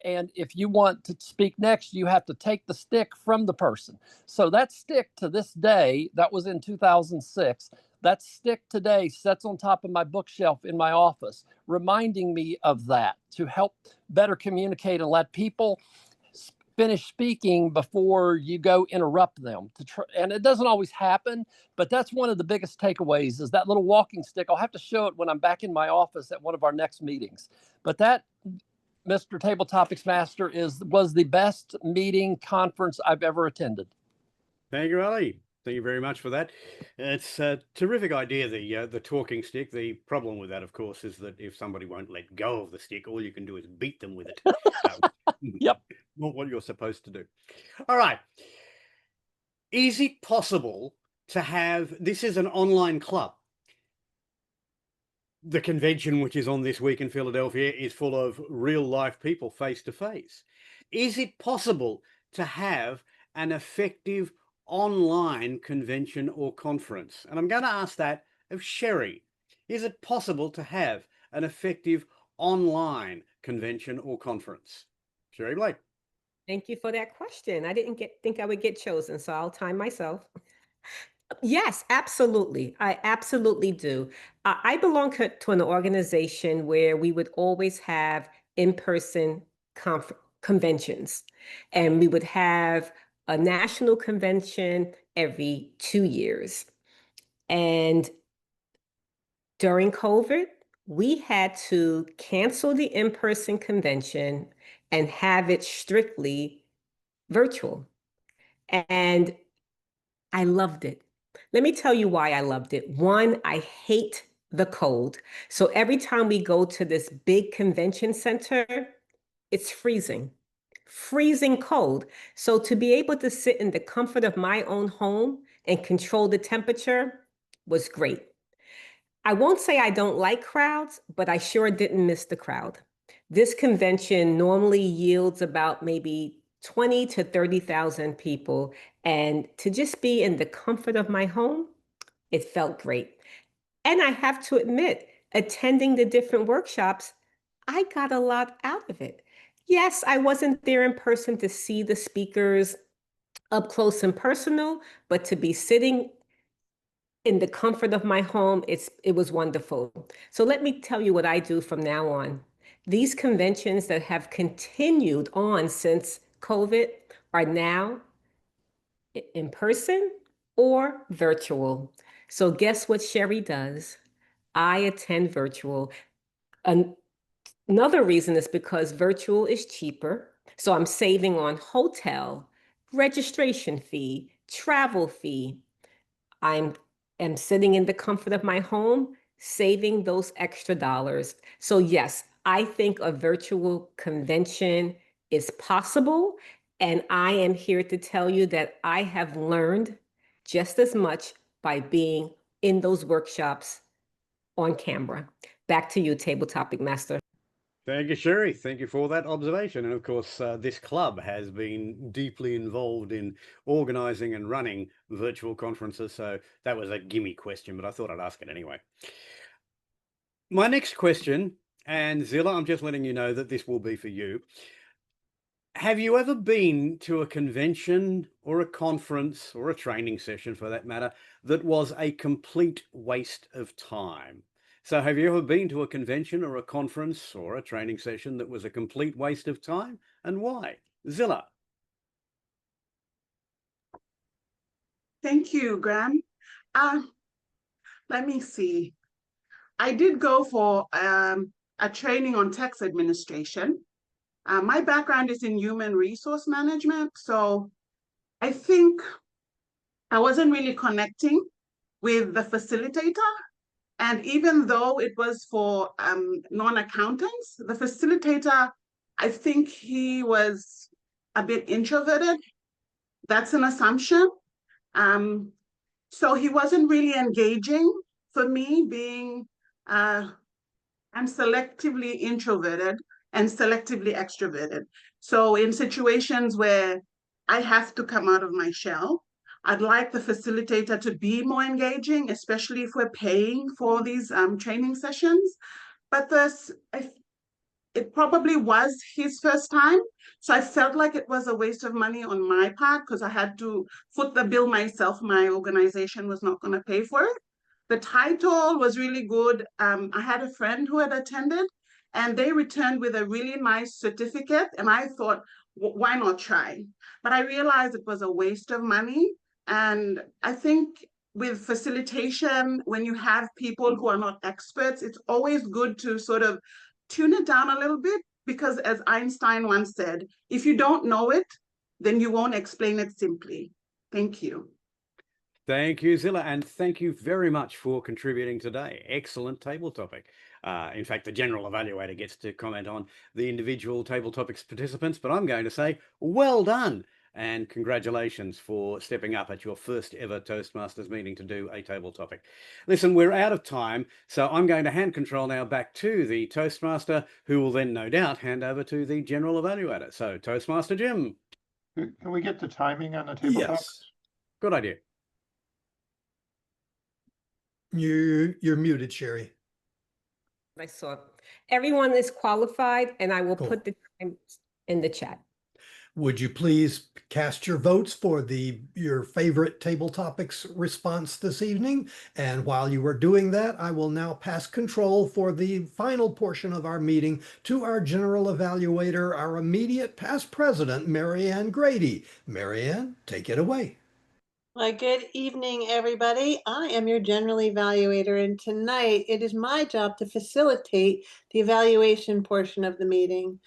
And if you want to speak next, you have to take the stick from the person. So that stick to this day, that was in 2006, that stick today sits on top of my bookshelf in my office, reminding me of that to help better communicate and let people finish speaking before you go interrupt them. And it doesn't always happen, but that's one of the biggest takeaways is that little walking stick. I'll have to show it when I'm back in my office at one of our next meetings. But that, Mr. Table Topics Master, was the best meeting conference I've ever attended. Thank you, Ali. Thank you very much for that. It's a terrific idea, the talking stick. The problem with that, of course, is that if somebody won't let go of the stick, all you can do is beat them with it. Yep. Not what you're supposed to do. All right. Is it possible to have, this is an online club. The convention, which is on this week in Philadelphia, is full of real life people face to face. Is it possible to have an effective online convention or conference? And I'm going to ask that of Sherry. Is it possible to have an effective online convention or conference? Sherry Blake. Thank you for that question. I didn't think I would get chosen, so I'll time myself. Yes, absolutely. I absolutely do. I belong to an organization where we would always have in-person conventions, and we would have a national convention every 2 years. And during COVID, we had to cancel the in-person convention and have it strictly virtual. And I loved it. Let me tell you why I loved it. One, I hate the cold. So every time we go to this big convention center, it's freezing cold. So to be able to sit in the comfort of my own home and control the temperature was great. I won't say I don't like crowds, but I sure didn't miss the crowd. This convention normally yields about maybe 20 to 30,000 people. And to just be in the comfort of my home, it felt great. And I have to admit, attending the different workshops, I got a lot out of it. Yes, I wasn't there in person to see the speakers up close and personal, but to be sitting in the comfort of my home, it was wonderful. So let me tell you what I do from now on. These conventions that have continued on since COVID are now in person or virtual. So guess what Sherry does? I attend virtual. Another reason is because virtual is cheaper. So I'm saving on hotel, registration fee, travel fee. I am sitting in the comfort of my home, saving those extra dollars. So yes, I think a virtual convention is possible. And I am here to tell you that I have learned just as much by being in those workshops on camera. Back to you, Table Topic Master. Thank you, Sherry. Thank you for that observation. And of course, this club has been deeply involved in organizing and running virtual conferences. So that was a gimme question, but I thought I'd ask it anyway. My next question, and Zilla, I'm just letting you know that this will be for you. Have you ever been to a convention or a conference or a training session for that matter that was a complete waste of time? So have you ever been to a convention or a conference or a training session that was a complete waste of time, and why? Zilla. Thank you, Graham. Let me see. I did go for a training on tax administration. My background is in human resource management, so I think I wasn't really connecting with the facilitator. And even though it was for non-accountants, the facilitator, I think he was a bit introverted. That's an assumption. So he wasn't really engaging. For me, being I'm selectively introverted and selectively extroverted. So in situations where I have to come out of my shell, I'd like the facilitator to be more engaging, especially if we're paying for these training sessions. But it probably was his first time. So I felt like it was a waste of money on my part because I had to foot the bill myself. My organization was not going to pay for it. The title was really good. I had a friend who had attended and they returned with a really nice certificate. And I thought, why not try? But I realized it was a waste of money. And I think with facilitation, when you have people who are not experts, it's always good to sort of tune it down a little bit because, as Einstein once said, if you don't know it, then you won't explain it simply. Thank you. Thank you, Zilla, and thank you very much for contributing today. Excellent table topic. In fact, the general evaluator gets to comment on the individual table topics participants, but I'm going to say well done and congratulations for stepping up at your first ever Toastmasters meeting to do a table topic. Listen, we're out of time, so I'm going to hand control now back to the Toastmaster, who will then no doubt hand over to the general evaluator. So Toastmaster Jim. Can we get the timing on the table topics? Good idea. You're muted, Sherry. I saw everyone is qualified, and I will put the time in the chat. Would you please cast your votes for your favorite table topics response this evening? And while you are doing that, I will now pass control for the final portion of our meeting to our general evaluator, our immediate past president, Marianne Grady. Marianne, take it away. Well, good evening, everybody. I am your general evaluator, and tonight it is my job to facilitate the evaluation portion of the meeting.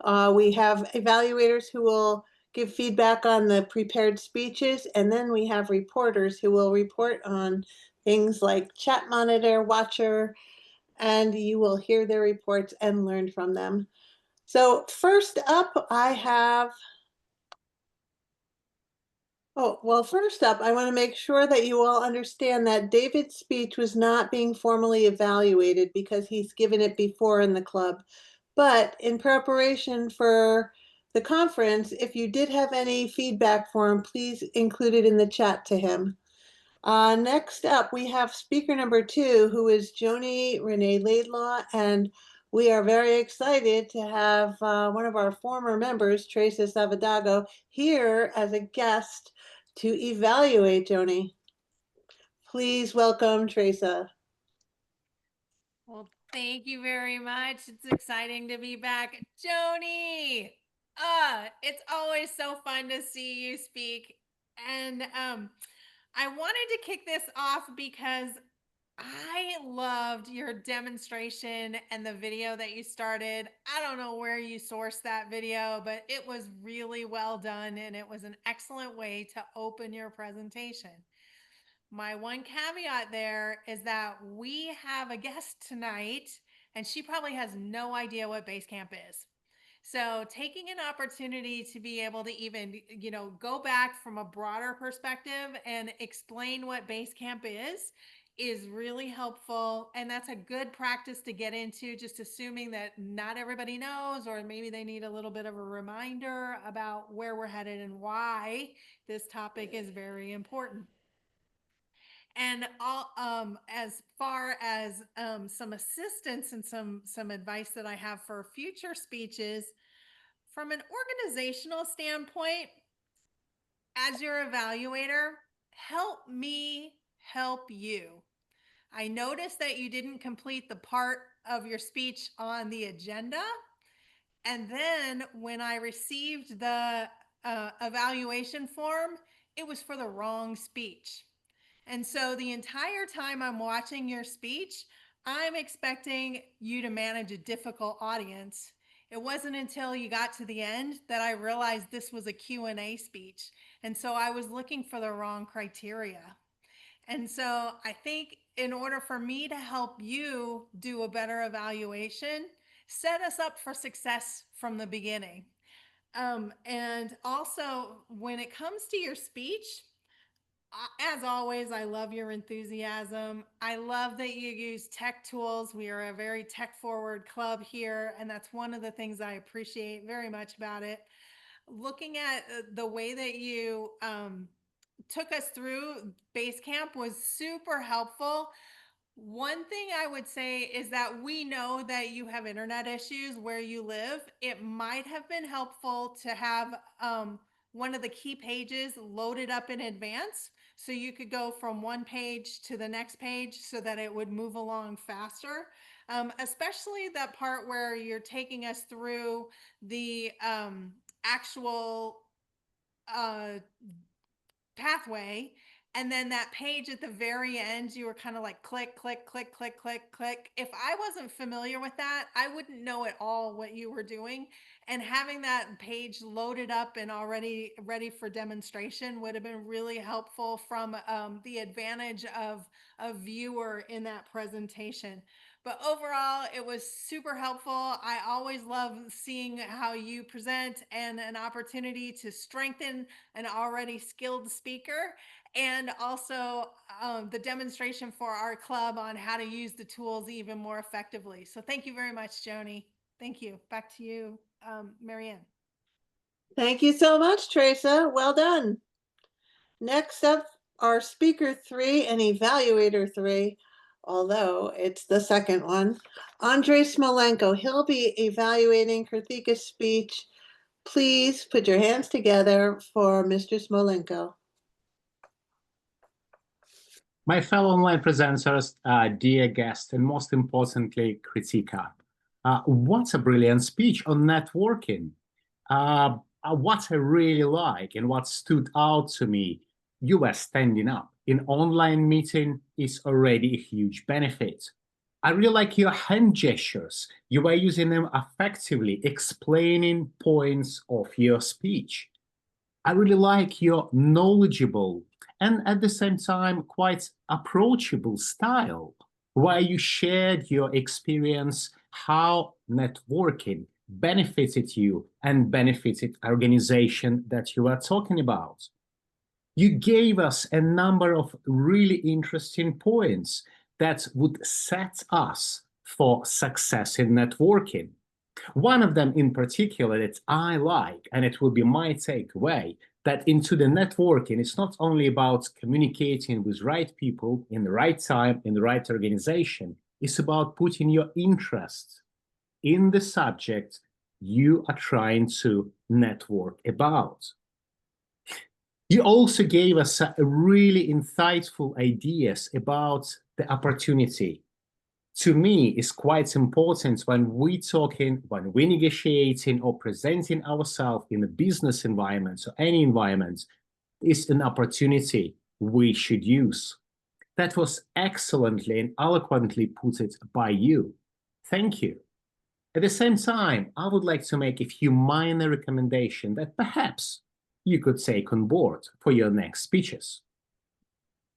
We have evaluators who will give feedback on the prepared speeches, and then we have reporters who will report on things like chat monitor, watcher, and you will hear their reports and learn from them. So first up, I have first up, I want to make sure that you all understand that David's speech was not being formally evaluated because he's given it before in the club. But in preparation for the conference, if you did have any feedback for him, please include it in the chat to him. Next up, we have speaker number 2, who is Joni-Renee Laidlaw, and we are very excited to have one of our former members, Teresa Savadago, here as a guest to evaluate Joni. Please welcome Teresa. Well, thank you very much. It's exciting to be back. Joni, it's always so fun to see you speak. And I wanted to kick this off because I loved your demonstration and the video that you started. I don't know where you sourced that video, but it was really well done and it was an excellent way to open your presentation. My one caveat there is that we have a guest tonight and she probably has no idea what Basecamp is. So taking an opportunity to be able to even, go back from a broader perspective and explain what Basecamp is really helpful. And that's a good practice to get into, just assuming that not everybody knows, or maybe they need a little bit of a reminder about where we're headed and why this topic is very important. And as far as some assistance and some advice that I have for future speeches, from an organizational standpoint, as your evaluator, help me help you. I noticed that you didn't complete the part of your speech on the agenda. And then when I received the evaluation form, it was for the wrong speech. And so the entire time I'm watching your speech, I'm expecting you to manage a difficult audience. It wasn't until you got to the end that I realized this was a Q&A speech. And so I was looking for the wrong criteria. And so I think in order for me to help you do a better evaluation, set us up for success from the beginning. And also, when it comes to your speech, as always, I love your enthusiasm. I love that you use tech tools. We are a very tech forward club here, and that's one of the things I appreciate very much about it. Looking at the way that you took us through Basecamp was super helpful. One thing I would say is that we know that you have internet issues where you live. It might have been helpful to have one of the key pages loaded up in advance so you could go from one page to the next page so that it would move along faster. Especially that part where you're taking us through the actual pathway, and then that page at the very end, you were kind of like click, click, click, click, click, click. If I wasn't familiar with that, I wouldn't know at all what you were doing. And having that page loaded up and already ready for demonstration would have been really helpful from the advantage of a viewer in that presentation. But overall, it was super helpful. I always love seeing how you present and an opportunity to strengthen an already skilled speaker, and also the demonstration for our club on how to use the tools even more effectively. So thank you very much, Joni. Thank you. Back to you, Marianne. Thank you so much, Teresa. Well done. Next up, our speaker 3 and evaluator 3, although it's the second one, Andrei Smolenko. He'll be evaluating Kirthikka's speech. Please put your hands together for Mr. Smolenko. My fellow online presenters, dear guest, and most importantly, Kirthikka. What a brilliant speech on networking. What I really like and what stood out to me, you were standing up. In online meeting is already a huge benefit. I really like your hand gestures. You were using them effectively, explaining points of your speech. I really like your knowledgeable and at the same time quite approachable style, where you shared your experience, how networking benefited you and benefited organization that you are talking about. You gave us a number of really interesting points that would set us for success in networking. One of them in particular that I like, and it will be my takeaway, that into the networking, it's not only about communicating with right people in the right time, in the right organization, it's about putting your interest in the subject you are trying to network about. You also gave us really insightful ideas about the opportunity. To me, it's quite important when we're talking, when we're negotiating or presenting ourselves in a business environment or any environment, is an opportunity we should use. That was excellently and eloquently put it by you. Thank you. At the same time, I would like to make a few minor recommendations that perhaps you could take on board for your next speeches.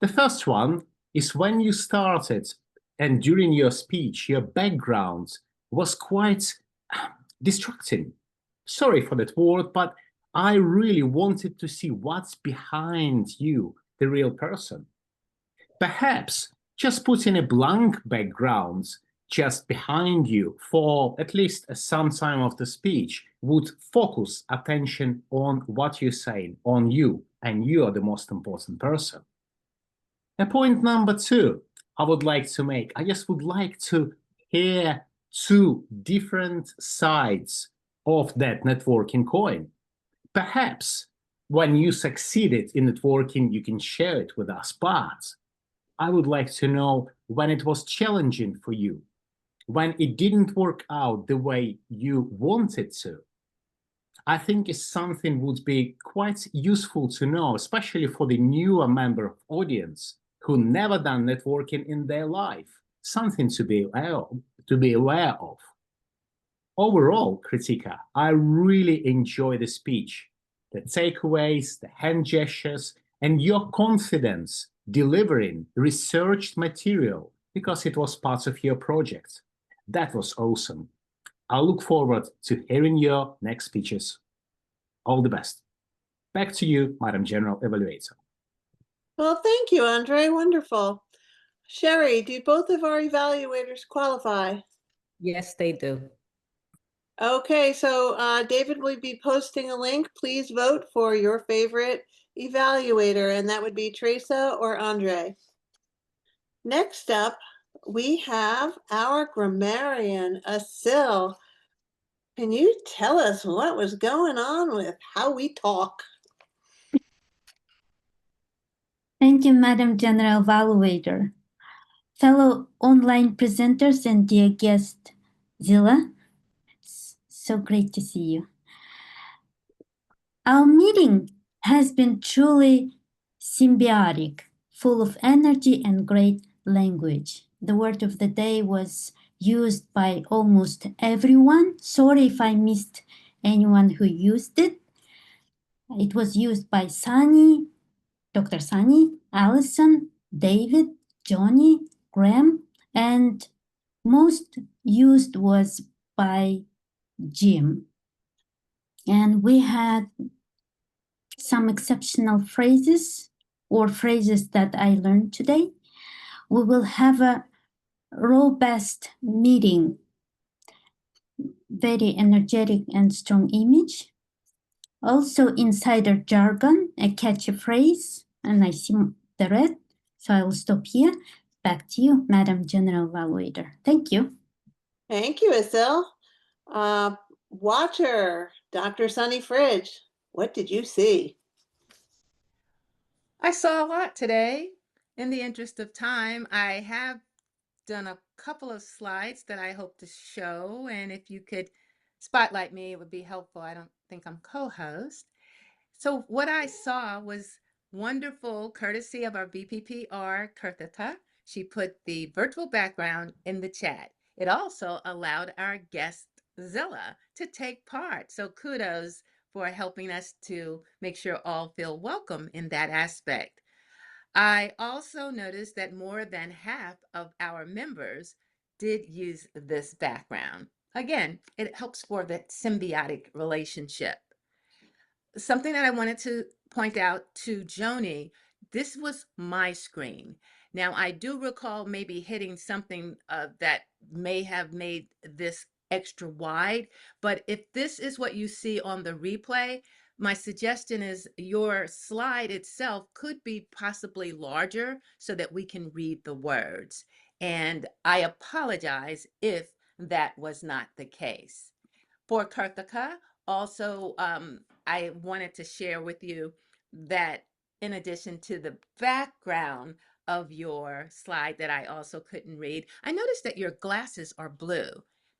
The first one is when you started and during your speech, your background was quite distracting. Sorry for that word, but I really wanted to see what's behind you, the real person. Perhaps just putting a blank background just behind you for at least some time of the speech would focus attention on what you're saying, on you, and you are the most important person. And point number 2, I would like to make, I just would like to hear 2 different sides of that networking coin. Perhaps when you succeeded in networking, you can share it with us, but I would like to know when it was challenging for you, when it didn't work out the way you wanted to. I think it's something would be quite useful to know, especially for the newer member of audience who never done networking in their life, something to be aware of. Overall, Kirthikka, I really enjoy the speech, the takeaways, the hand gestures, and your confidence delivering researched material because it was part of your project. That was awesome. I look forward to hearing your next speeches. All the best. Back to you, Madam General Evaluator. Well, thank you, Andre. Wonderful. Sherry, do both of our evaluators qualify? Yes, they do. Okay, so David will be posting a link. Please vote for your favorite evaluator, and that would be Teresa or Andre. Next up, we have our grammarian, Asil. Can you tell us what was going on with how we talk? Thank you, Madam General Evaluator. Fellow online presenters and dear guest, Zilla, so great to see you. Our meeting has been truly symbiotic, full of energy and great language. The word of the day was used by almost everyone. Sorry if I missed anyone who used it. It was used by Sunny, Dr. Sunny, Allison, David, Johnny, Graham, and most used was by Jim. And we had some exceptional phrases or phrases that I learned today. We will have a robust meeting, very energetic and strong image. Also insider jargon, a catchy phrase, and I see the red, so I will stop here. Back to you, Madam General Evaluator. Thank you. Thank you, Asil. Watcher, Dr. Sunny Fridge, what did you see? I saw a lot today. In the interest of time, I have done a couple of slides that I hope to show, and if you could spotlight me, it would be helpful. I don't think I'm co-host. So what I saw was wonderful, courtesy of our VPPR, Kirthikka. She put the virtual background in the chat. It also allowed our guest, Zilla, to take part. So kudos for helping us to make sure all feel welcome in that aspect. I also noticed that more than half of our members did use this background. Again, it helps for the symbiotic relationship. Something that I wanted to point out to Joni, this was my screen. Now, I do recall maybe hitting something that may have made this extra wide, but if this is what you see on the replay, my suggestion is your slide itself could be possibly larger so that we can read the words. And I apologize if that was not the case. For Kirthikka, also, I wanted to share with you that in addition to the background of your slide that I also couldn't read, I noticed that your glasses are blue.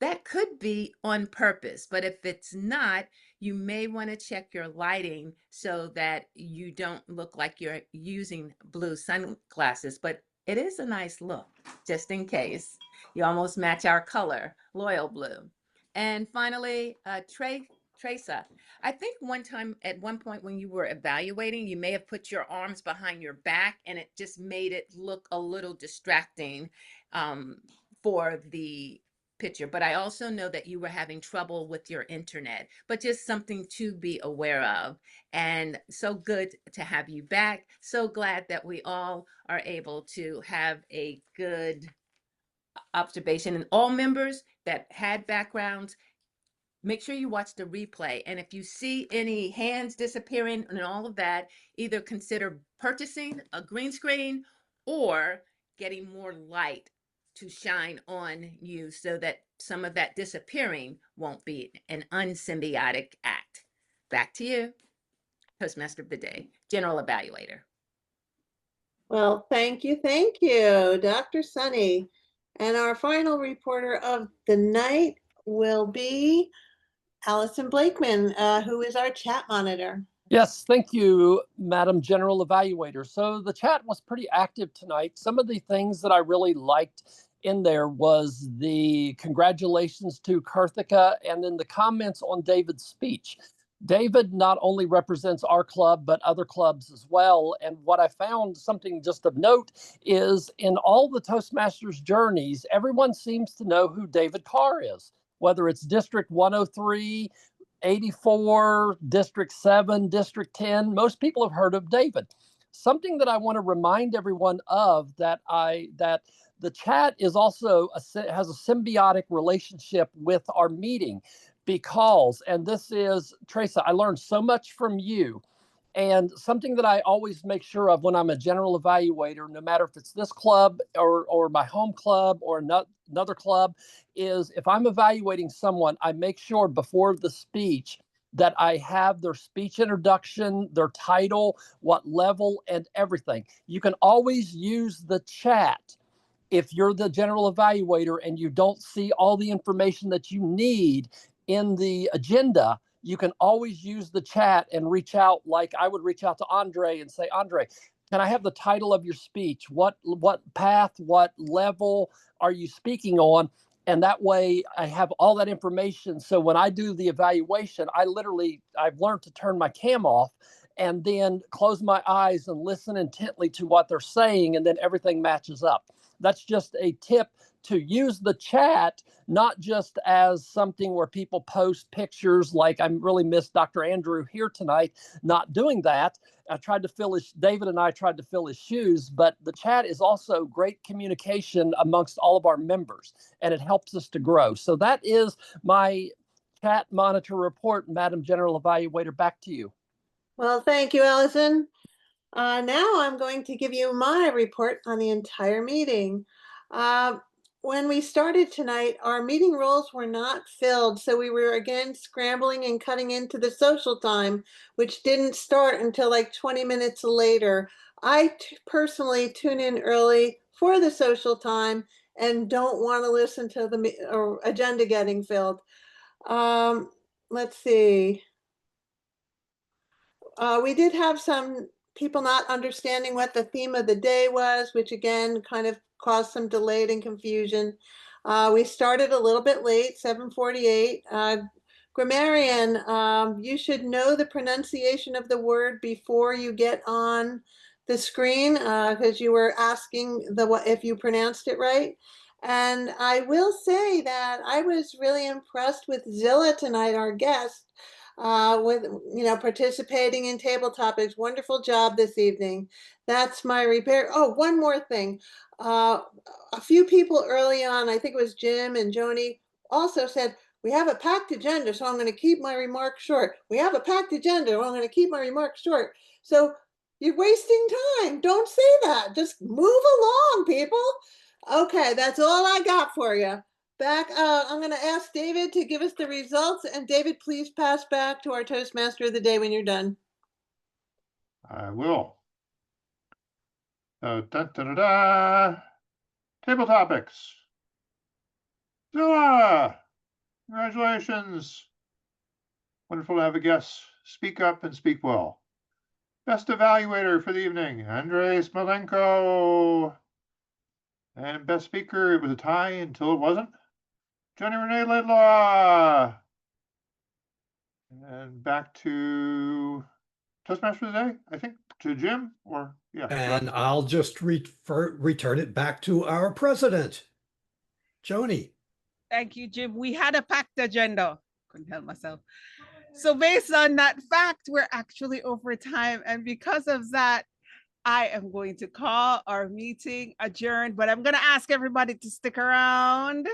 That could be on purpose, but if it's not, you may want to check your lighting so that you don't look like you're using blue sunglasses, but it is a nice look, just in case. You almost match our color, royal blue. And finally, Teresa, I think one time at one point when you were evaluating, you may have put your arms behind your back and it just made it look a little distracting for the picture. But I also know that you were having trouble with your internet, but just something to be aware of. And so good to have you back. So glad that we all are able to have a good observation. And all members that had backgrounds, make sure you watch the replay. And if you see any hands disappearing and all of that, either consider purchasing a green screen or getting more light to shine on you so that some of that disappearing won't be an unsymbiotic act. Back to you, Toastmaster of the Day, General Evaluator. Well, thank you, Dr. Sunny. And our final reporter of the night will be Allison Blakeman, who is our chat monitor. Yes, thank you, Madam General Evaluator. So the chat was pretty active tonight. Some of the things that I really liked in there was the congratulations to Kirthikka and then the comments on David's speech. David not only represents our club, but other clubs as well. And what I found, something just of note, is in all the Toastmasters journeys, everyone seems to know who David Carr is, whether it's District 103, 84, District 7, District 10. Most people have heard of David. Something that I want to remind everyone of that the chat is also has a symbiotic relationship with our meeting because, and this is, Teresa, I learned so much from you. And something that I always make sure of when I'm a general evaluator, no matter if it's this club or my home club or another club, is if I'm evaluating someone, I make sure before the speech that I have their speech introduction, their title, what level, and everything. You can always use the chat if you're the general evaluator and you don't see all the information that you need in the agenda. You can always use the chat and reach out, like I would reach out to Andre and say, Andre, can I have the title of your speech? What path, what level are you speaking on? And that way I have all that information. So when I do the evaluation, I've learned to turn my cam off and then close my eyes and listen intently to what they're saying. And then everything matches up. That's just a tip to use the chat, not just as something where people post pictures like I really missed Dr. Andrew here tonight, not doing that. David and I tried to fill his shoes, but the chat is also great communication amongst all of our members, and it helps us to grow. So that is my chat monitor report, Madam General Evaluator. Back to you. Well, thank you, Allison. Now I'm going to give you my report on the entire meeting. When we started tonight, our meeting roles were not filled, so we were again scrambling and cutting into the social time, which didn't start until like 20 minutes later. I personally tune in early for the social time and don't want to listen to the agenda getting filled. Let's see. We did have some people not understanding what the theme of the day was, which again kind of caused some delay and confusion. We started a little bit late, 7:48. Grammarian, you should know the pronunciation of the word before you get on the screen because you were asking if you pronounced it right. And I will say that I was really impressed with Zilla tonight, our guest. With participating in table topics. Wonderful job this evening. That's my repair. Oh, one more thing. A few people early on, I think it was Jim and Joni, also said, we have a packed agenda, so I'm going to keep my remarks short. We have a packed agenda, so I'm going to keep my remarks short. So you're wasting time. Don't say that. Just move along, people. Okay, that's all I got for you. I'm going to ask David to give us the results. And David, please pass back to our Toastmaster of the day when you're done. I will. Table topics. Zilla, congratulations. Wonderful to have a guest speak up and speak well. Best evaluator for the evening, Andrei Smolenko. And best speaker, it was a tie until it wasn't. Joni-Renee Laidlaw. And back to Toastmaster of the day, I think, to Jim, or yeah. And I'll just return it back to our president, Joni. Thank you, Jim. We had a packed agenda. Couldn't help myself. So based on that fact, we're actually over time. And because of that, I am going to call our meeting adjourned, but I'm going to ask everybody to stick around.